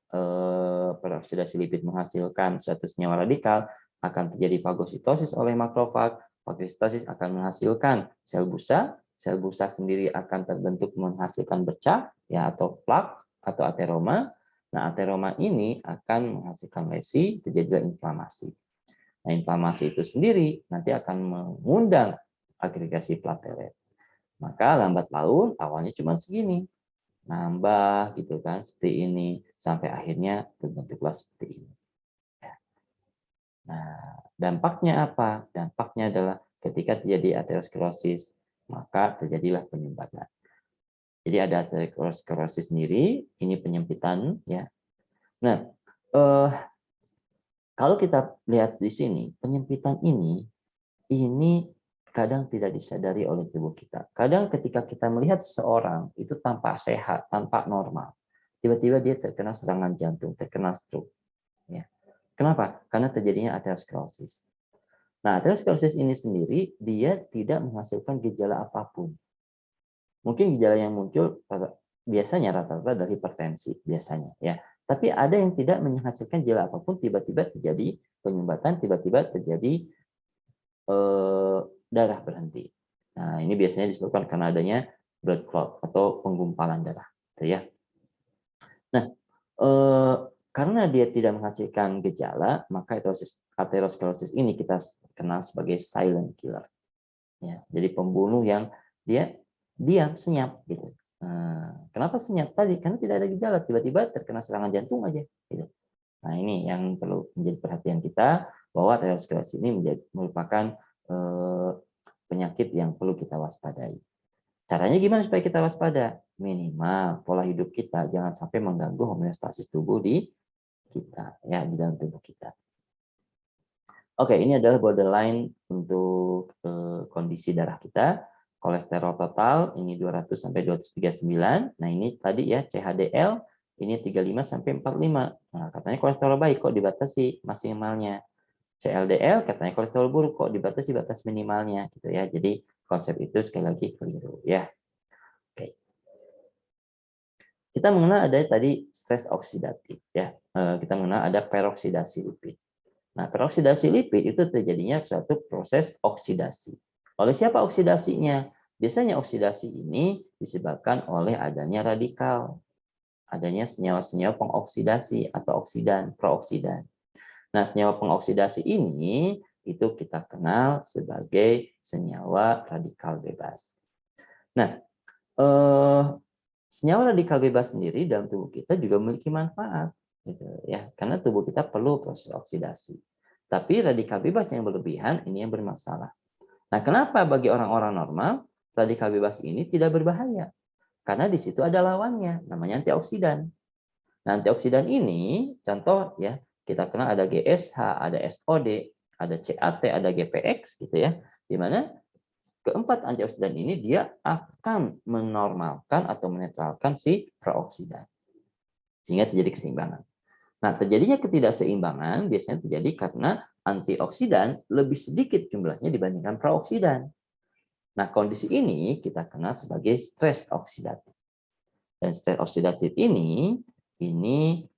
Speaker 1: peroksidasi lipid menghasilkan suatu senyawa radikal, akan terjadi fagositosis oleh makrofag, fagositosis akan menghasilkan sel busa sendiri akan terbentuk menghasilkan bercak ya atau plak atau ateroma. Nah, ateroma ini akan menghasilkan lesi, terjadi inflamasi. Nah, inflamasi itu sendiri nanti akan mengundang agregasi platelet. Maka lambat laun awalnya cuma segini, nambah gitu kan, seperti ini sampai akhirnya terbentuklah seperti ini. Nah, dampaknya apa? Dampaknya adalah ketika terjadi aterosklerosis, maka terjadilah penyumbatan. Jadi ada aterosklerosis sendiri, ini penyempitan ya. Nah, kalau kita lihat di sini, penyempitan ini kadang tidak disadari oleh tubuh kita. Kadang ketika kita melihat seseorang itu tanpa sehat, tanpa normal, tiba-tiba dia terkena serangan jantung, terkena stroke. Ya. Kenapa? Karena terjadinya aterosklerosis. Nah, aterosklerosis ini sendiri dia tidak menghasilkan gejala apapun. Mungkin gejala yang muncul biasanya rata-rata dari hipertensi biasanya, ya. Tapi ada yang tidak menghasilkan gejala apapun, tiba-tiba terjadi penyumbatan, tiba-tiba terjadi darah berhenti. Nah, ini biasanya disebabkan karena adanya blood clot atau penggumpalan darah, gitu ya. Nah, karena dia tidak menghasilkan gejala, maka aterosklerosis ini kita kenal sebagai silent killer. Ya, jadi pembunuh yang dia diam, senyap gitu. Kenapa senyap tadi? Karena tidak ada gejala, tiba-tiba terkena serangan jantung aja. Gitu. Nah, ini yang perlu menjadi perhatian kita bahwa aterosklerosis ini merupakan penyakit yang perlu kita waspadai. Caranya gimana supaya kita waspada? Minimal pola hidup kita jangan sampai mengganggu homeostasis tubuh di kita, ya di dalam tubuh kita. Oke, ini adalah borderline untuk kondisi darah kita. Kolesterol total ini 200 sampai 239. Nah, ini tadi ya CHDL ini 35 sampai 45. Nah, katanya kolesterol baik kok dibatasi maksimalnya. CLDL katanya kolesterol buruk kok dibatasi batas minimalnya gitu ya. Jadi konsep itu sekali lagi keliru ya. Oke. Kita mengenal ada tadi stres oksidatif ya. Kita mengenal ada peroksidasi lipid. Nah, peroksidasi lipid itu terjadinya suatu proses oksidasi. Oleh siapa oksidasinya? Biasanya oksidasi ini disebabkan oleh adanya radikal. Adanya senyawa-senyawa pengoksidasi atau oksidan, prooksidan. Nah, senyawa pengoksidasi ini itu kita kenal sebagai senyawa radikal bebas. Nah, senyawa radikal bebas sendiri dalam tubuh kita juga memiliki manfaat, gitu ya, karena tubuh kita perlu proses oksidasi. Tapi radikal bebas yang berlebihan ini yang bermasalah. Nah, kenapa bagi orang-orang normal radikal bebas ini tidak berbahaya? Karena di situ ada lawannya, namanya antioksidan. Nah, antioksidan ini, contoh ya, kita kenal ada GSH, ada SOD, ada CAT, ada GPX, gitu ya, di mana keempat antioksidan ini dia akan menormalkan atau menetralkan si peroksidan, sehingga terjadi keseimbangan. Nah, terjadinya ketidakseimbangan biasanya terjadi karena antioksidan lebih sedikit jumlahnya dibandingkan peroksidan. Nah, kondisi ini kita kenal sebagai stres oksidatif. Dan stres oksidatif ini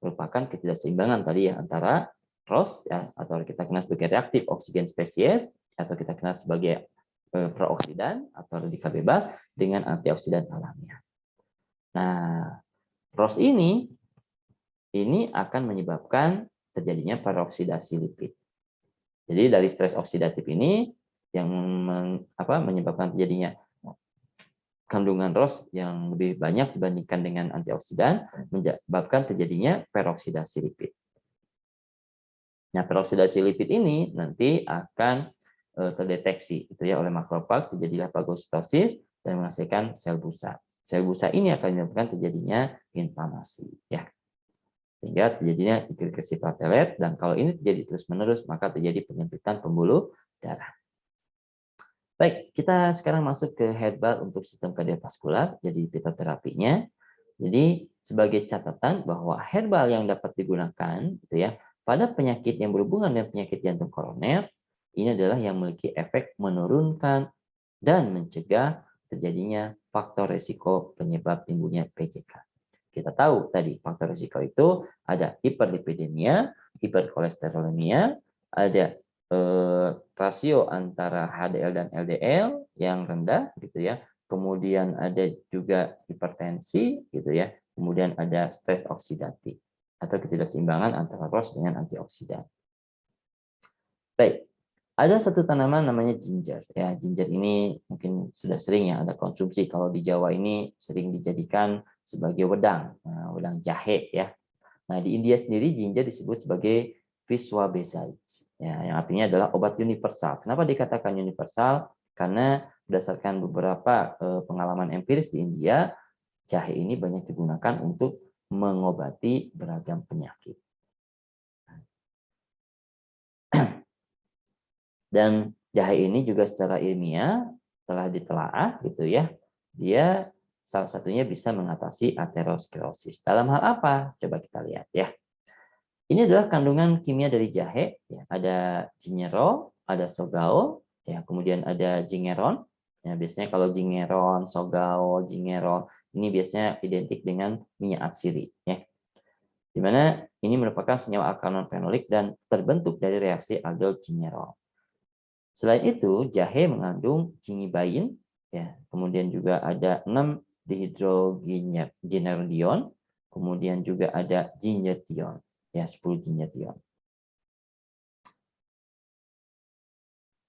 Speaker 1: merupakan ketidakseimbangan tadi ya antara ROS ya, atau kita kenal sebagai reaktif oksigen spesies, atau kita kenal sebagai peroksidan atau radikal bebas dengan antioksidan alamiah. Nah, ROS ini akan menyebabkan terjadinya peroksidasi lipid. Jadi dari stres oksidatif ini yang menyebabkan terjadinya kandungan ROS yang lebih banyak dibandingkan dengan antioksidan, menyebabkan terjadinya peroksidasi lipid. Nah, peroksidasi lipid ini nanti akan terdeteksi itu ya oleh makrofag, terjadilah fagositosis dan menghasilkan sel busa. Sel busa ini akan menyebabkan terjadinya inflamasi ya. Sehingga terjadinya agregasi platelet, dan kalau ini terjadi terus-menerus maka terjadi penyempitan pembuluh darah. Baik, kita sekarang masuk ke herbal untuk sistem kardiovaskular, jadi fitoterapinya. Jadi sebagai catatan bahwa herbal yang dapat digunakan gitu ya pada penyakit yang berhubungan dengan penyakit jantung koroner, ini adalah yang memiliki efek menurunkan dan mencegah terjadinya faktor risiko penyebab timbulnya PJK. Kita tahu tadi faktor risiko itu ada hiperlipidemia, hiperkolesterolemia, ada rasio antara HDL dan LDL yang rendah gitu ya. Kemudian ada juga hipertensi gitu ya. Kemudian ada stres oksidatif atau ketidakseimbangan antara ROS dengan antioksidan. Baik, ada satu tanaman namanya ginger ya. Ginger ini mungkin sudah sering ya ada konsumsi. Kalau di Jawa ini sering dijadikan sebagai wedang, wedang jahe ya. Nah, di India sendiri ginger disebut sebagai Viswabesai, ya, yang artinya adalah obat universal. Kenapa dikatakan universal? Karena berdasarkan beberapa pengalaman empiris di India, jahe ini banyak digunakan untuk mengobati beragam penyakit. Dan jahe ini juga secara ilmiah telah ditelaah gitu ya. Dia salah satunya bisa mengatasi aterosklerosis. Dalam hal apa? Coba kita lihat ya. Ini adalah kandungan kimia dari jahe. Ya. Ada gingerol, ada sogaol, ya, kemudian ada gingeron. Ya, biasanya kalau gingeron, sogaol, gingerol ini biasanya identik dengan minyak atsiri. Ya. Di mana ini merupakan senyawa alkaloid fenolik dan terbentuk dari reaksi aldol gingerol. Selain itu, jahe mengandung gingibain, ya, kemudian juga ada 6 dihidrogenerdion, kemudian juga ada gingerdion. Ya, 10 gingerdion.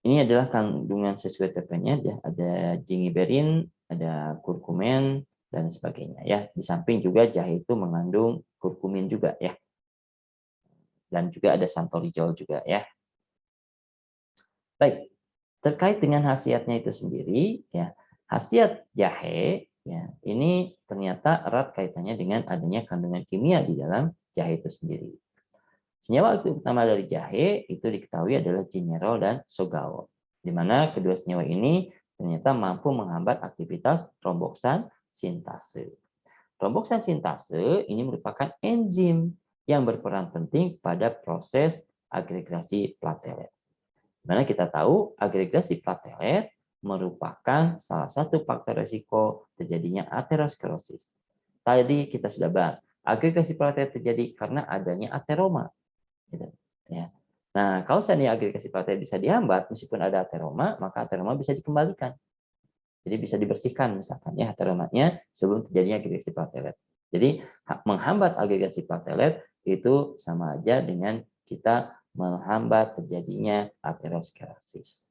Speaker 1: Ini adalah kandungan sesuai terpennya, ada gingiberin, ada kurkumin dan sebagainya ya. Di samping juga jahe itu mengandung kurkumin juga ya. Dan juga ada santorizol juga ya. Baik, terkait dengan khasiatnya itu sendiri ya. Khasiat jahe ya, ini ternyata erat kaitannya dengan adanya kandungan kimia di dalam jahe itu sendiri. Senyawa aktif utama dari jahe itu diketahui adalah gingerol dan sogaol, di mana kedua senyawa ini ternyata mampu menghambat aktivitas tromboxan sintase. Tromboxan sintase ini merupakan enzim yang berperan penting pada proses agregasi platelet. Di mana kita tahu agregasi platelet merupakan salah satu faktor risiko terjadinya aterosklerosis. Tadi kita sudah bahas, agregasi platelet terjadi karena adanya ateroma. Gitu, ya. Nah, kalau seandainya agregasi platelet bisa dihambat, meskipun ada ateroma, maka ateroma bisa dikembalikan. Jadi bisa dibersihkan misalkan ya ateromanya sebelum terjadinya agregasi platelet. Jadi menghambat agregasi platelet itu sama aja dengan kita menghambat terjadinya aterosklerosis.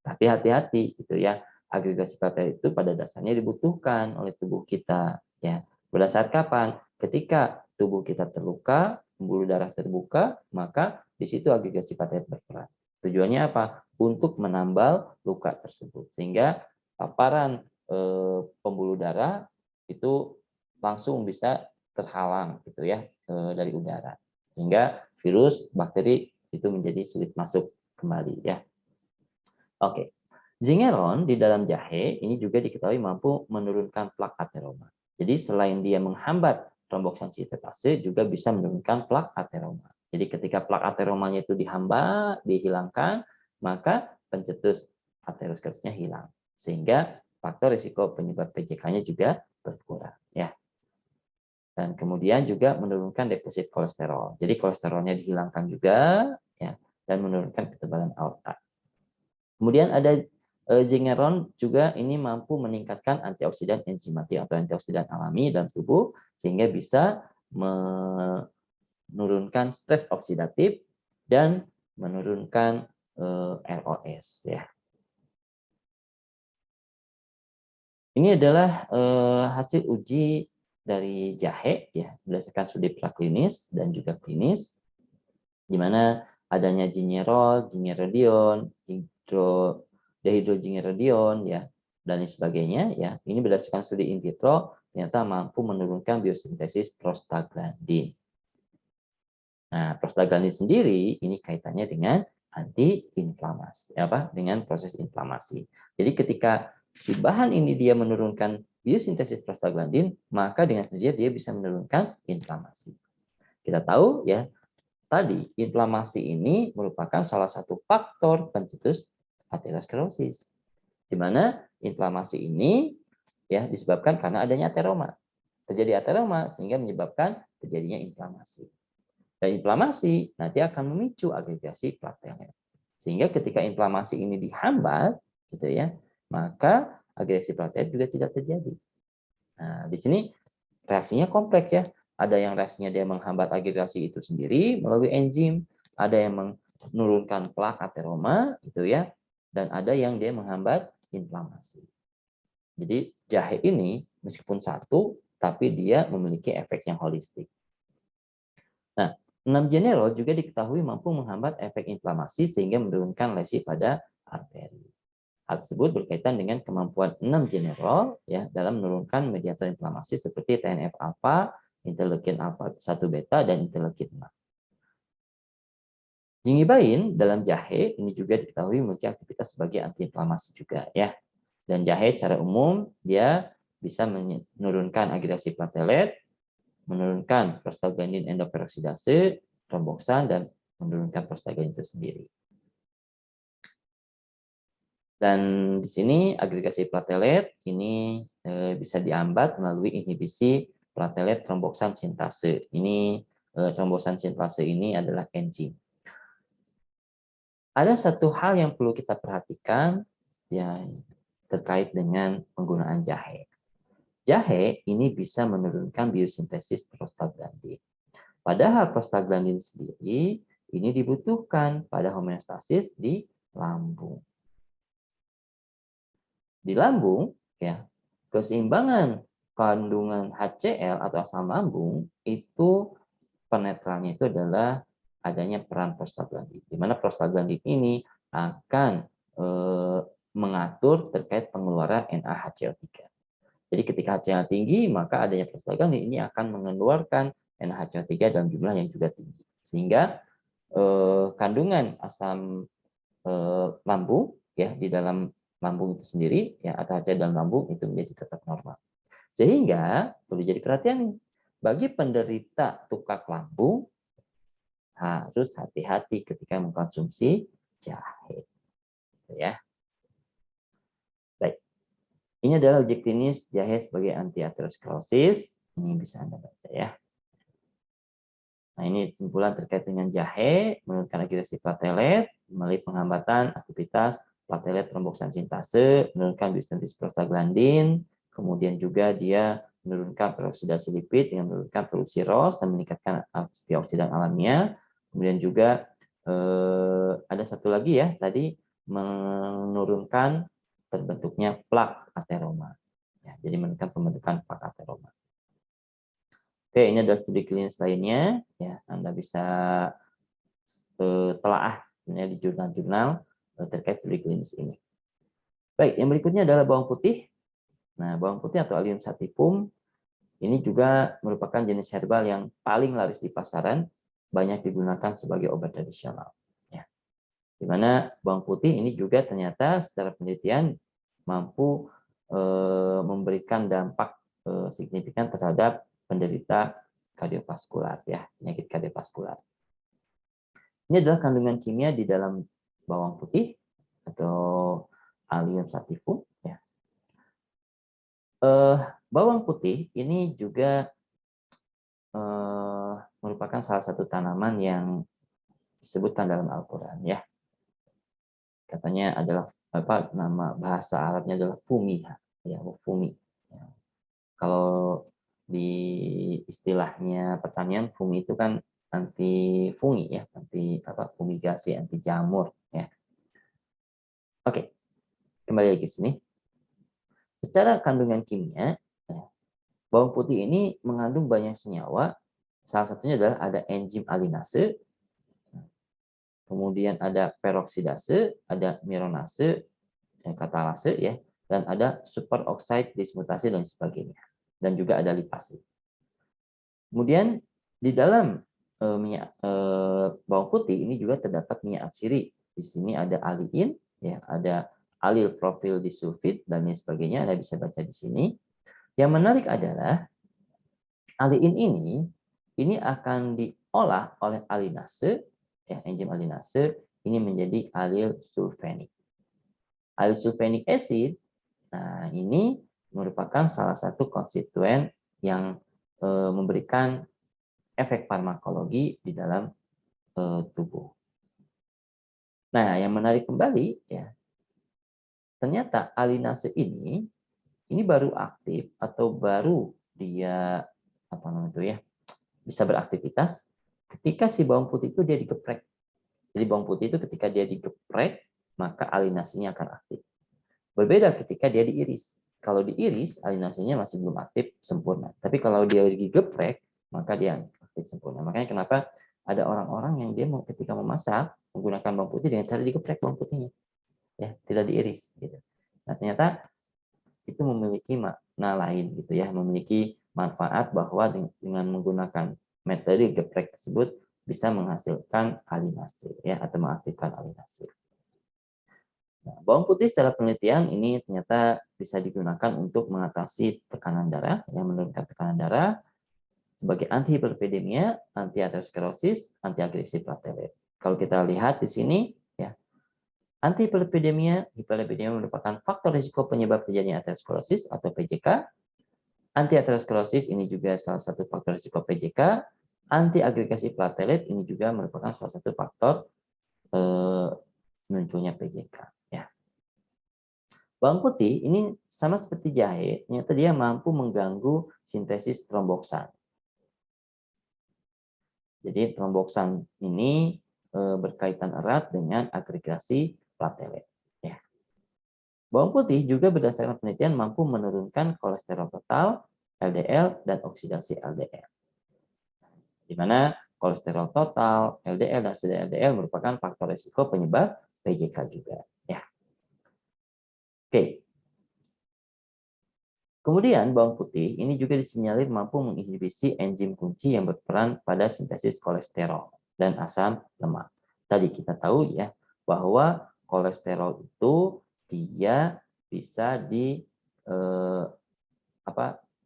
Speaker 1: Tapi hati-hati gitu ya, agregasi platelet itu pada dasarnya dibutuhkan oleh tubuh kita Ya, pada saat kapan? Ketika tubuh kita terluka, pembuluh darah terbuka, maka di situ agregasi platelet berperan. Tujuannya apa? Untuk menambal luka tersebut, sehingga paparan pembuluh darah itu langsung bisa terhalang gitu ya dari udara, sehingga virus, bakteri itu menjadi sulit masuk kembali ya. Oke. Zingeron di dalam jahe ini juga diketahui mampu menurunkan plak ateroma. Jadi selain dia menghambat romboksan sitetase, juga bisa menurunkan plak ateroma. Jadi ketika plak ateromanya itu dihambat, dihilangkan, maka pencetus aterosklerosisnya hilang. Sehingga faktor risiko penyebab PJK-nya juga berkurang. Ya. Dan kemudian juga menurunkan deposit kolesterol. Jadi kolesterolnya dihilangkan juga, ya, dan menurunkan ketebalan aorta. Kemudian ada Zingeron juga ini mampu meningkatkan antioksidan enzimatik atau antioksidan alami dalam tubuh, sehingga bisa menurunkan stres oksidatif dan menurunkan ROS ya. Ini adalah hasil uji dari jahe ya, berdasarkan studi praklinis dan juga klinis, di mana adanya gingerol, gingerodiol, dehidrogingerodiol ya, dan lain sebagainya ya. Ini berdasarkan studi in vitro ternyata mampu menurunkan biosintesis prostaglandin. Nah, prostaglandin sendiri ini kaitannya dengan antiinflamasi, dengan proses inflamasi. Jadi ketika si bahan ini dia menurunkan biosintesis prostaglandin, maka dengan sendirinya dia bisa menurunkan inflamasi. Kita tahu ya, tadi inflamasi ini merupakan salah satu faktor pencetus aterosklerosis, di mana inflamasi ini ya disebabkan karena adanya ateroma. Terjadi ateroma sehingga menyebabkan terjadinya inflamasi. Dan inflamasi nanti akan memicu agregasi platelet. Sehingga ketika inflamasi ini dihambat, gitu ya, maka agregasi platelet juga tidak terjadi. Nah, di sini reaksinya kompleks ya. Ada yang reaksinya dia menghambat agregasi itu sendiri melalui enzim, ada yang menurunkan plak ateroma, gitu ya, dan ada yang dia menghambat inflamasi. Jadi jahe ini meskipun satu, tapi dia memiliki efek yang holistik. Nah, 6 generol juga diketahui mampu menghambat efek inflamasi sehingga menurunkan lesi pada arteri. Hal tersebut berkaitan dengan kemampuan 6 generol ya dalam menurunkan mediator inflamasi seperti TNF alfa, interleukin alfa 1 beta dan interleukin 6. Gingibain dalam jahe ini juga diketahui memiliki aktivitas sebagai antiinflamasi juga ya. Dan jahe secara umum dia bisa menurunkan agregasi platelet, menurunkan prostaglandin endoperoksidase, romboksan, dan menurunkan prostaglandin itu sendiri. Dan di sini agregasi platelet ini bisa dihambat melalui inhibisi platelet romboksan sintase. Ini romboksan sintase ini adalah enzim. Ada satu hal yang perlu kita perhatikan ya terkait dengan penggunaan jahe. Jahe ini bisa menurunkan biosintesis prostaglandin. Padahal prostaglandin sendiri ini dibutuhkan pada homeostasis di lambung. Di lambung, ya, keseimbangan kandungan HCl atau asam lambung itu penetralnya itu adalah adanya peran prostaglandin. Di mana prostaglandin ini akan mengatur terkait pengeluaran NaHCO3. Jadi ketika HCl tinggi, maka adanya prostaglandin ini akan mengeluarkan NaHCO3 dalam jumlah yang juga tinggi. Sehingga kandungan asam lambung ya di dalam lambung itu sendiri ya atau HCl dalam lambung itu menjadi tetap normal. Sehingga perlu jadi perhatian nih, bagi penderita tukak lambung harus hati-hati ketika mengkonsumsi jahe. Ya. Baik. Ini adalah uji klinis jahe sebagai anti aterosklerosis. Ini bisa Anda baca ya. Nah, ini kesimpulan terkait dengan jahe menurunkan agregasi platelet melalui penghambatan aktivitas platelet romboksan sintase, menurunkan biosintesis prostaglandin, kemudian juga dia menurunkan peroksidasi lipid dengan menurunkan produksi ROS dan meningkatkan antioksidan alamiah. Kemudian juga ada satu lagi ya, tadi menurunkan terbentuknya plak ateroma. Ya, jadi menurunkan pembentukan plak ateroma. Oke, ini adalah studi klinis lainnya, ya Anda bisa telaah di jurnal-jurnal terkait studi klinis ini. Baik, yang berikutnya adalah bawang putih. Nah, bawang putih atau Allium sativum ini juga merupakan jenis herbal yang paling laris di pasaran, banyak digunakan sebagai obat tradisional. Ya. Di mana bawang putih ini juga ternyata secara penelitian mampu memberikan dampak signifikan terhadap penderita kardiovaskular, ya, penyakit kardiovaskular. Ini adalah kandungan kimia di dalam bawang putih atau Allium sativum. Ya. Bawang putih ini juga merupakan salah satu tanaman yang disebutkan dalam Al-Quran, ya. Katanya adalah nama bahasa Arabnya adalah fumiha, ya, fumi. Ya. Kalau di istilahnya pertanian, fumi itu kan anti fungi, ya, anti fumigasi, anti jamur, ya. Oke, kembali lagi ke sini. Secara kandungan kimia, ya, bawang putih ini mengandung banyak senyawa. Salah satunya adalah ada enzim alinase, kemudian ada peroksidase, ada mironase, katalase, ya, dan ada superoxide dismutase dan sebagainya. Dan juga ada lipase. Kemudian di dalam minyak bawang putih ini juga terdapat minyak atsiri. Di sini ada aliin, ya, ada alil profil disulfid dan lain sebagainya. Anda bisa baca di sini. Yang menarik adalah aliin ini akan diolah oleh alinase, ya, enzim alinase ini menjadi alil sulfenic. Alil sulfenic acid, nah ini merupakan salah satu konstituen yang memberikan efek farmakologi di dalam tubuh. Nah, yang menarik kembali, ya, ternyata alinase ini baru aktif atau baru dia bisa beraktivitas ketika si bawang putih itu dia digeprek. Jadi bawang putih itu ketika dia digeprek, maka alinasinya akan aktif. Berbeda ketika dia diiris. Kalau diiris, alinasinya masih belum aktif sempurna. Tapi kalau dia digeprek, maka dia aktif sempurna. Makanya kenapa ada orang-orang yang dia ketika memasak menggunakan bawang putih dengan cara digeprek bawang putihnya, ya, tidak diiris. Gitu. Nah, ternyata itu memiliki makna lain, gitu ya, memiliki manfaat bahwa dengan menggunakan metode geprek tersebut bisa menghasilkan alinase, ya, atau mengaktifkan alinase. Nah, bawang putih secara penelitian ini ternyata bisa digunakan untuk mengatasi tekanan darah, yang menurunkan tekanan darah, sebagai antihiperlipidemia, anti-aterosklerosis, anti-agresi platelet. Kalau kita lihat di sini, ya, antihiperlipidemia, hiperlipidemia merupakan faktor risiko penyebab terjadinya aterosklerosis atau PJK. Anti-aterosklerosis ini juga salah satu faktor risiko PJK. Anti-agregasi platelet ini juga merupakan salah satu faktor munculnya PJK. Bawang putih ini sama seperti jahe, ternyata dia mampu mengganggu sintesis tromboksan. Jadi tromboksan ini berkaitan erat dengan agregasi platelet. Ya. Bawang putih juga berdasarkan penelitian mampu menurunkan kolesterol total, LDL, dan oksidasi LDL. Di mana kolesterol total, LDL, dan oksidasi LDL merupakan faktor risiko penyebab PJK juga. Ya. Oke. Kemudian bawang putih ini juga disinyalir mampu menginhibisi enzim kunci yang berperan pada sintesis kolesterol dan asam lemak. Tadi kita tahu, ya, bahwa kolesterol itu dia bisa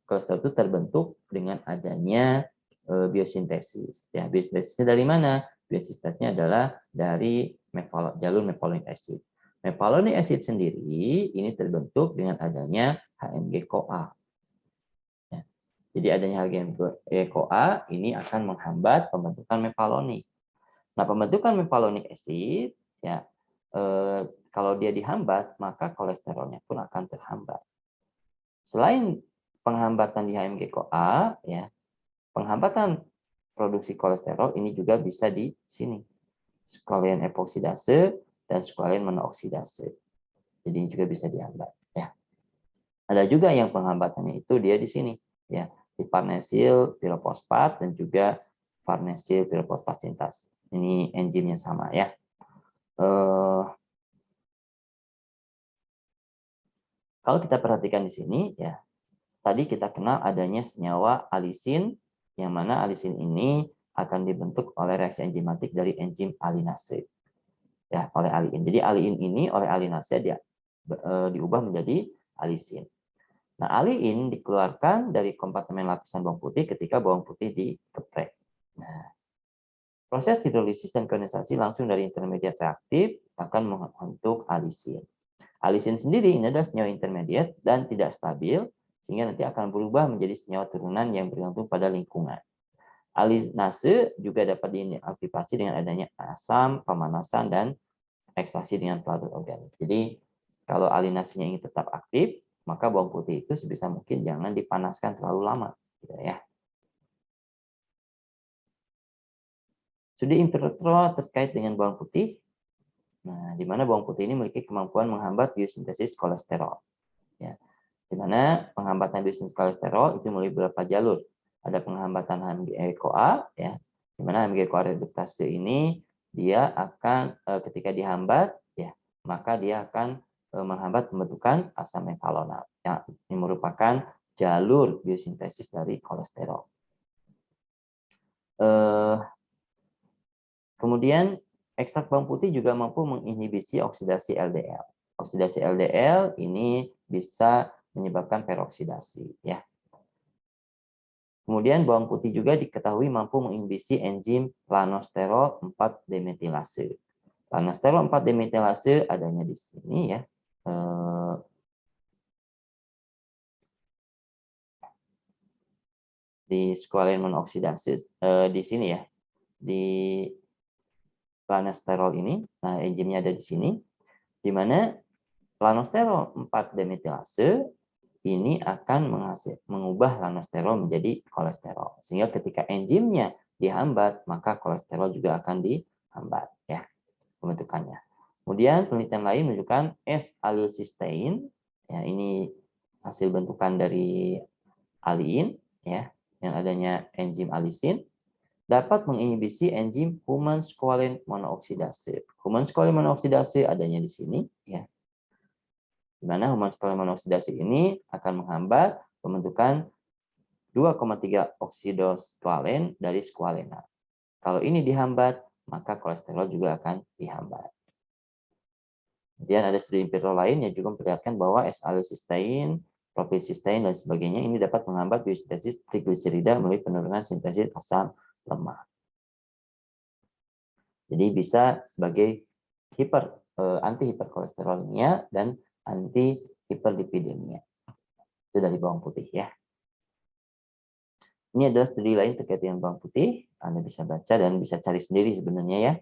Speaker 1: kolesterol itu terbentuk dengan adanya biosintesis. Ya, biosintesisnya dari mana? Biosintesisnya adalah dari jalur mevalonic acid. Mevalonic acid sendiri ini terbentuk dengan adanya HMG-CoA. Ya. Jadi adanya HMG-CoA ini akan menghambat pembentukan mevalonic. Nah, pembentukan mevalonic acid, ya, kalau dia dihambat, maka kolesterolnya pun akan terhambat. Selain penghambatan di HMG-CoA, ya, penghambatan produksi kolesterol ini juga bisa di sini. Sekalian epoksidase dan sekalian monooksidase. Jadi ini juga bisa dihambat, ya. Ada juga yang penghambatannya itu dia di sini, ya, farnesil pirofosfat dan juga farnesil pirofosfat sintase. Ini enzimnya sama ya. Kalau kita perhatikan di sini ya, tadi kita kenal adanya senyawa alisin, yang mana alisin ini akan dibentuk oleh reaksi enzimatik dari enzim alinase. Ya, oleh aliin. Jadi aliin ini oleh alinase dia diubah menjadi alisin. Nah, aliin dikeluarkan dari kompartemen lapisan bawang putih ketika bawang putih dikeprek. Nah, proses hidrolisis dan kondensasi langsung dari intermediat reaktif akan membentuk alisin. Alisin sendiri ini adalah senyawa intermediate dan tidak stabil, sehingga nanti akan berubah menjadi senyawa turunan yang bergantung pada lingkungan. Alinase juga dapat diaktifasi dengan adanya asam, pemanasan, dan ekstraksi dengan pelarut organik. Jadi, kalau alinasinya ingin tetap aktif, maka bawang putih itu sebisa mungkin jangan dipanaskan terlalu lama. Gitu ya. Studi in vitro terkait dengan bawang putih. Nah, di mana bawang putih ini memiliki kemampuan menghambat biosintesis kolesterol. Ya, di mana penghambatan biosintesis kolesterol itu melalui beberapa jalur. Ada penghambatan HMG-CoA, ya, di mana HMG-CoA reduktase ini dia akan ketika dihambat, ya, maka dia akan menghambat pembentukan asam mevalonat, yang ini merupakan jalur biosintesis dari kolesterol. Kemudian ekstrak bawang putih juga mampu menginhibisi oksidasi LDL. Oksidasi LDL ini bisa menyebabkan peroksidasi, ya. Kemudian bawang putih juga diketahui mampu menginhibisi enzim lanosterol 4-demetilase. Lanosterol 4-demetilase adanya di sini ya. Di squalene monoksidase di sini ya. Di lanosterol ini, nah enzimnya ada di sini, di mana lanosterol 4-demetilase ini akan mengubah lanosterol menjadi kolesterol. Sehingga ketika enzimnya dihambat, maka kolesterol juga akan dihambat ya pembentukannya. Kemudian penelitian lain menunjukkan S-alilcysteine, ya ini hasil bentukan dari aliin ya, yang adanya enzim alisin dapat menginhibisi enzim human squalene monooksidase. Human squalene monooksidase adanya di sini ya. Di mana human squalene monoksidase ini akan menghambat pembentukan 2,3 oksidosqualene dari squalena. Kalau ini dihambat, maka kolesterol juga akan dihambat. Kemudian ada studi in vitro lain yang juga memperlihatkan bahwa S-alilcysteine, propylcysteine, dan sebagainya ini dapat menghambat biosintesis trigliserida melalui penurunan sintesis asam lemak. Jadi bisa sebagai anti hiperkolesterolemia dan anti hiperlipidemia. Itu dari bawang putih ya. Ini adalah studi lain terkait dengan bawang putih. Anda bisa baca dan bisa cari sendiri sebenarnya ya.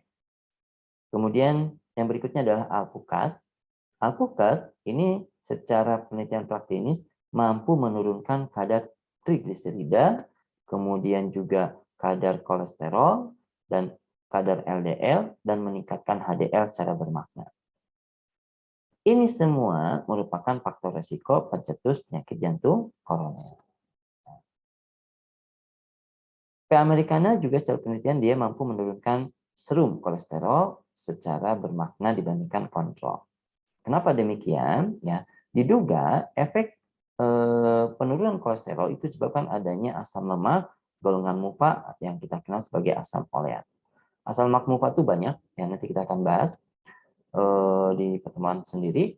Speaker 1: Kemudian yang berikutnya adalah alpukat. Alpukat ini secara penelitian praklinis mampu menurunkan kadar trigliserida, kemudian juga kadar kolesterol dan kadar LDL dan meningkatkan HDL secara bermakna. Ini semua merupakan faktor resiko pencetus penyakit jantung koroner. P. americana juga secara penelitian dia mampu menurunkan serum kolesterol secara bermakna dibandingkan kontrol. Kenapa demikian? Ya, diduga efek penurunan kolesterol itu disebabkan adanya asam lemak golongan MUPA yang kita kenal sebagai asam oleat. Asam lemak MUPA itu banyak, yang nanti kita akan bahas di pertemuan sendiri.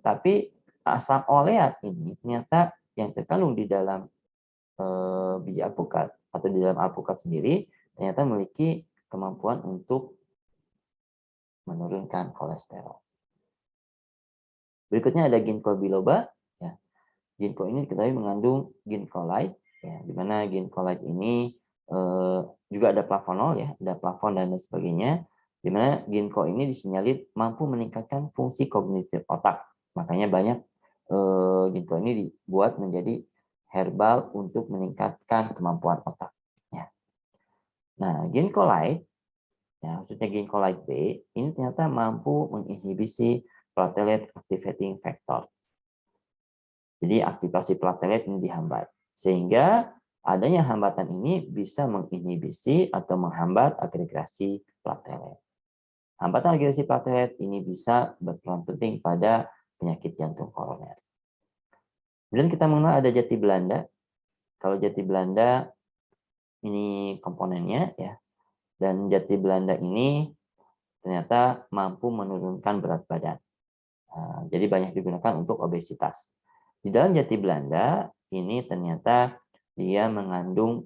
Speaker 1: Tapi asam oleat ini ternyata yang terkandung di dalam biji alpukat atau di dalam alpukat sendiri ternyata memiliki kemampuan untuk menurunkan kolesterol. Berikutnya ada ginkgo biloba. Ya. Ginkgo ini diketahui mengandung ginkolide, ya, di mana ginkolide ini juga ada flavonol, ya, ada flavon dan sebagainya. Di mana ginkgo ini disinyalir mampu meningkatkan fungsi kognitif otak. Makanya banyak ginkgo ini dibuat menjadi herbal untuk meningkatkan kemampuan otak. Ya. Nah, ginkolide, ya, khususnya ginkolide B, ini ternyata mampu menginhibisi platelet activating factor. Jadi aktivasi platelet ini dihambat. Sehingga Adanya hambatan ini bisa menginhibisi atau menghambat agregasi platelet. Hambatan agregasi platelet ini bisa berperan penting pada penyakit jantung koroner. Kemudian kita mengenal ada jati Belanda. Kalau jati Belanda ini komponennya ya, dan jati Belanda ini ternyata mampu menurunkan berat badan. Jadi banyak digunakan untuk obesitas. Di dalam jati Belanda ini ternyata dia mengandung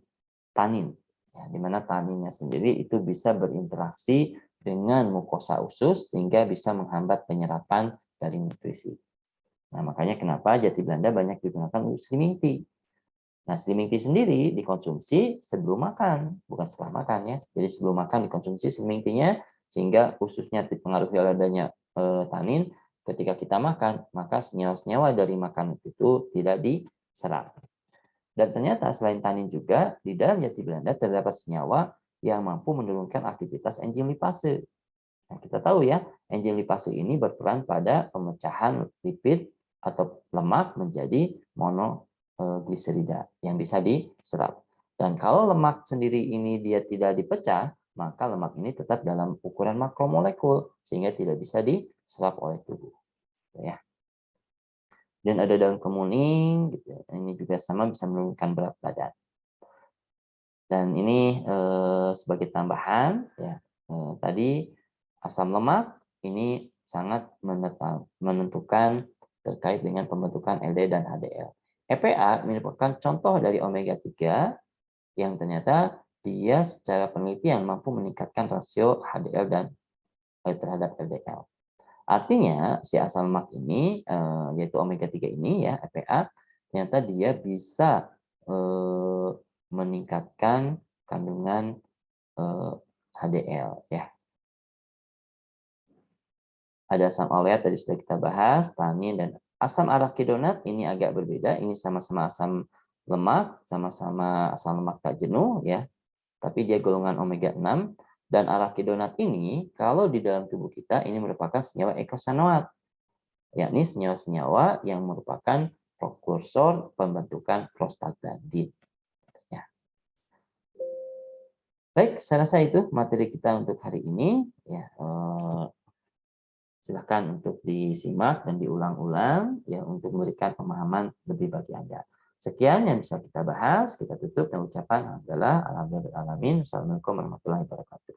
Speaker 1: tanin, ya, di mana taninnya sendiri itu bisa berinteraksi dengan mukosa usus sehingga bisa menghambat penyerapan dari nutrisi. Nah, makanya kenapa jati Belanda banyak digunakan untuk slimming tea. Nah, slimming tea sendiri dikonsumsi sebelum makan, bukan setelah makan ya. Jadi sebelum makan dikonsumsi slimming tea-nya sehingga ususnya dipengaruhi oleh adanya tanin. Ketika kita makan, maka senyawa-senyawa dari makanan itu tidak diserap. Dan ternyata selain tanin juga di dalam jati Belanda terdapat senyawa yang mampu menurunkan aktivitas enzim lipase. Nah, kita tahu ya, enzim lipase ini berperan pada pemecahan lipid atau lemak menjadi monogliserida yang bisa diserap. Dan kalau lemak sendiri ini dia tidak dipecah, maka lemak ini tetap dalam ukuran makromolekul sehingga tidak bisa diserap oleh tubuh. Ya. Dan ada daun kemuning, gitu. Ini juga sama bisa menurunkan berat badan. Dan ini sebagai tambahan, ya tadi asam lemak ini sangat menentukan terkait dengan pembentukan LDL dan HDL. EPA merupakan contoh dari omega 3 yang ternyata dia secara penelitian mampu meningkatkan rasio HDL dan terhadap LDL. Artinya si asam lemak ini yaitu omega 3 ini ya EPA ternyata dia bisa meningkatkan kandungan HDL ya. Ada asam aleat tadi sudah kita bahas, tanin dan asam arakidonat ini agak berbeda. Ini sama-sama asam lemak, sama-sama asam lemak tak jenuh ya. Tapi dia golongan omega 6 dan arakidonat ini kalau di dalam tubuh kita ini merupakan senyawa eikosanoat, yakni senyawa-senyawa yang merupakan prekursor pembentukan prostaglandin. Ya. Baik, saya rasa itu materi kita untuk hari ini. Ya, silakan untuk disimak dan diulang-ulang ya untuk memberikan pemahaman lebih bagi Anda. Sekian yang bisa kita bahas. Kita tutup dengan ucapan alhamdulillah, alhamdulillah, alamin. Assalamualaikum warahmatullahi wabarakatuh.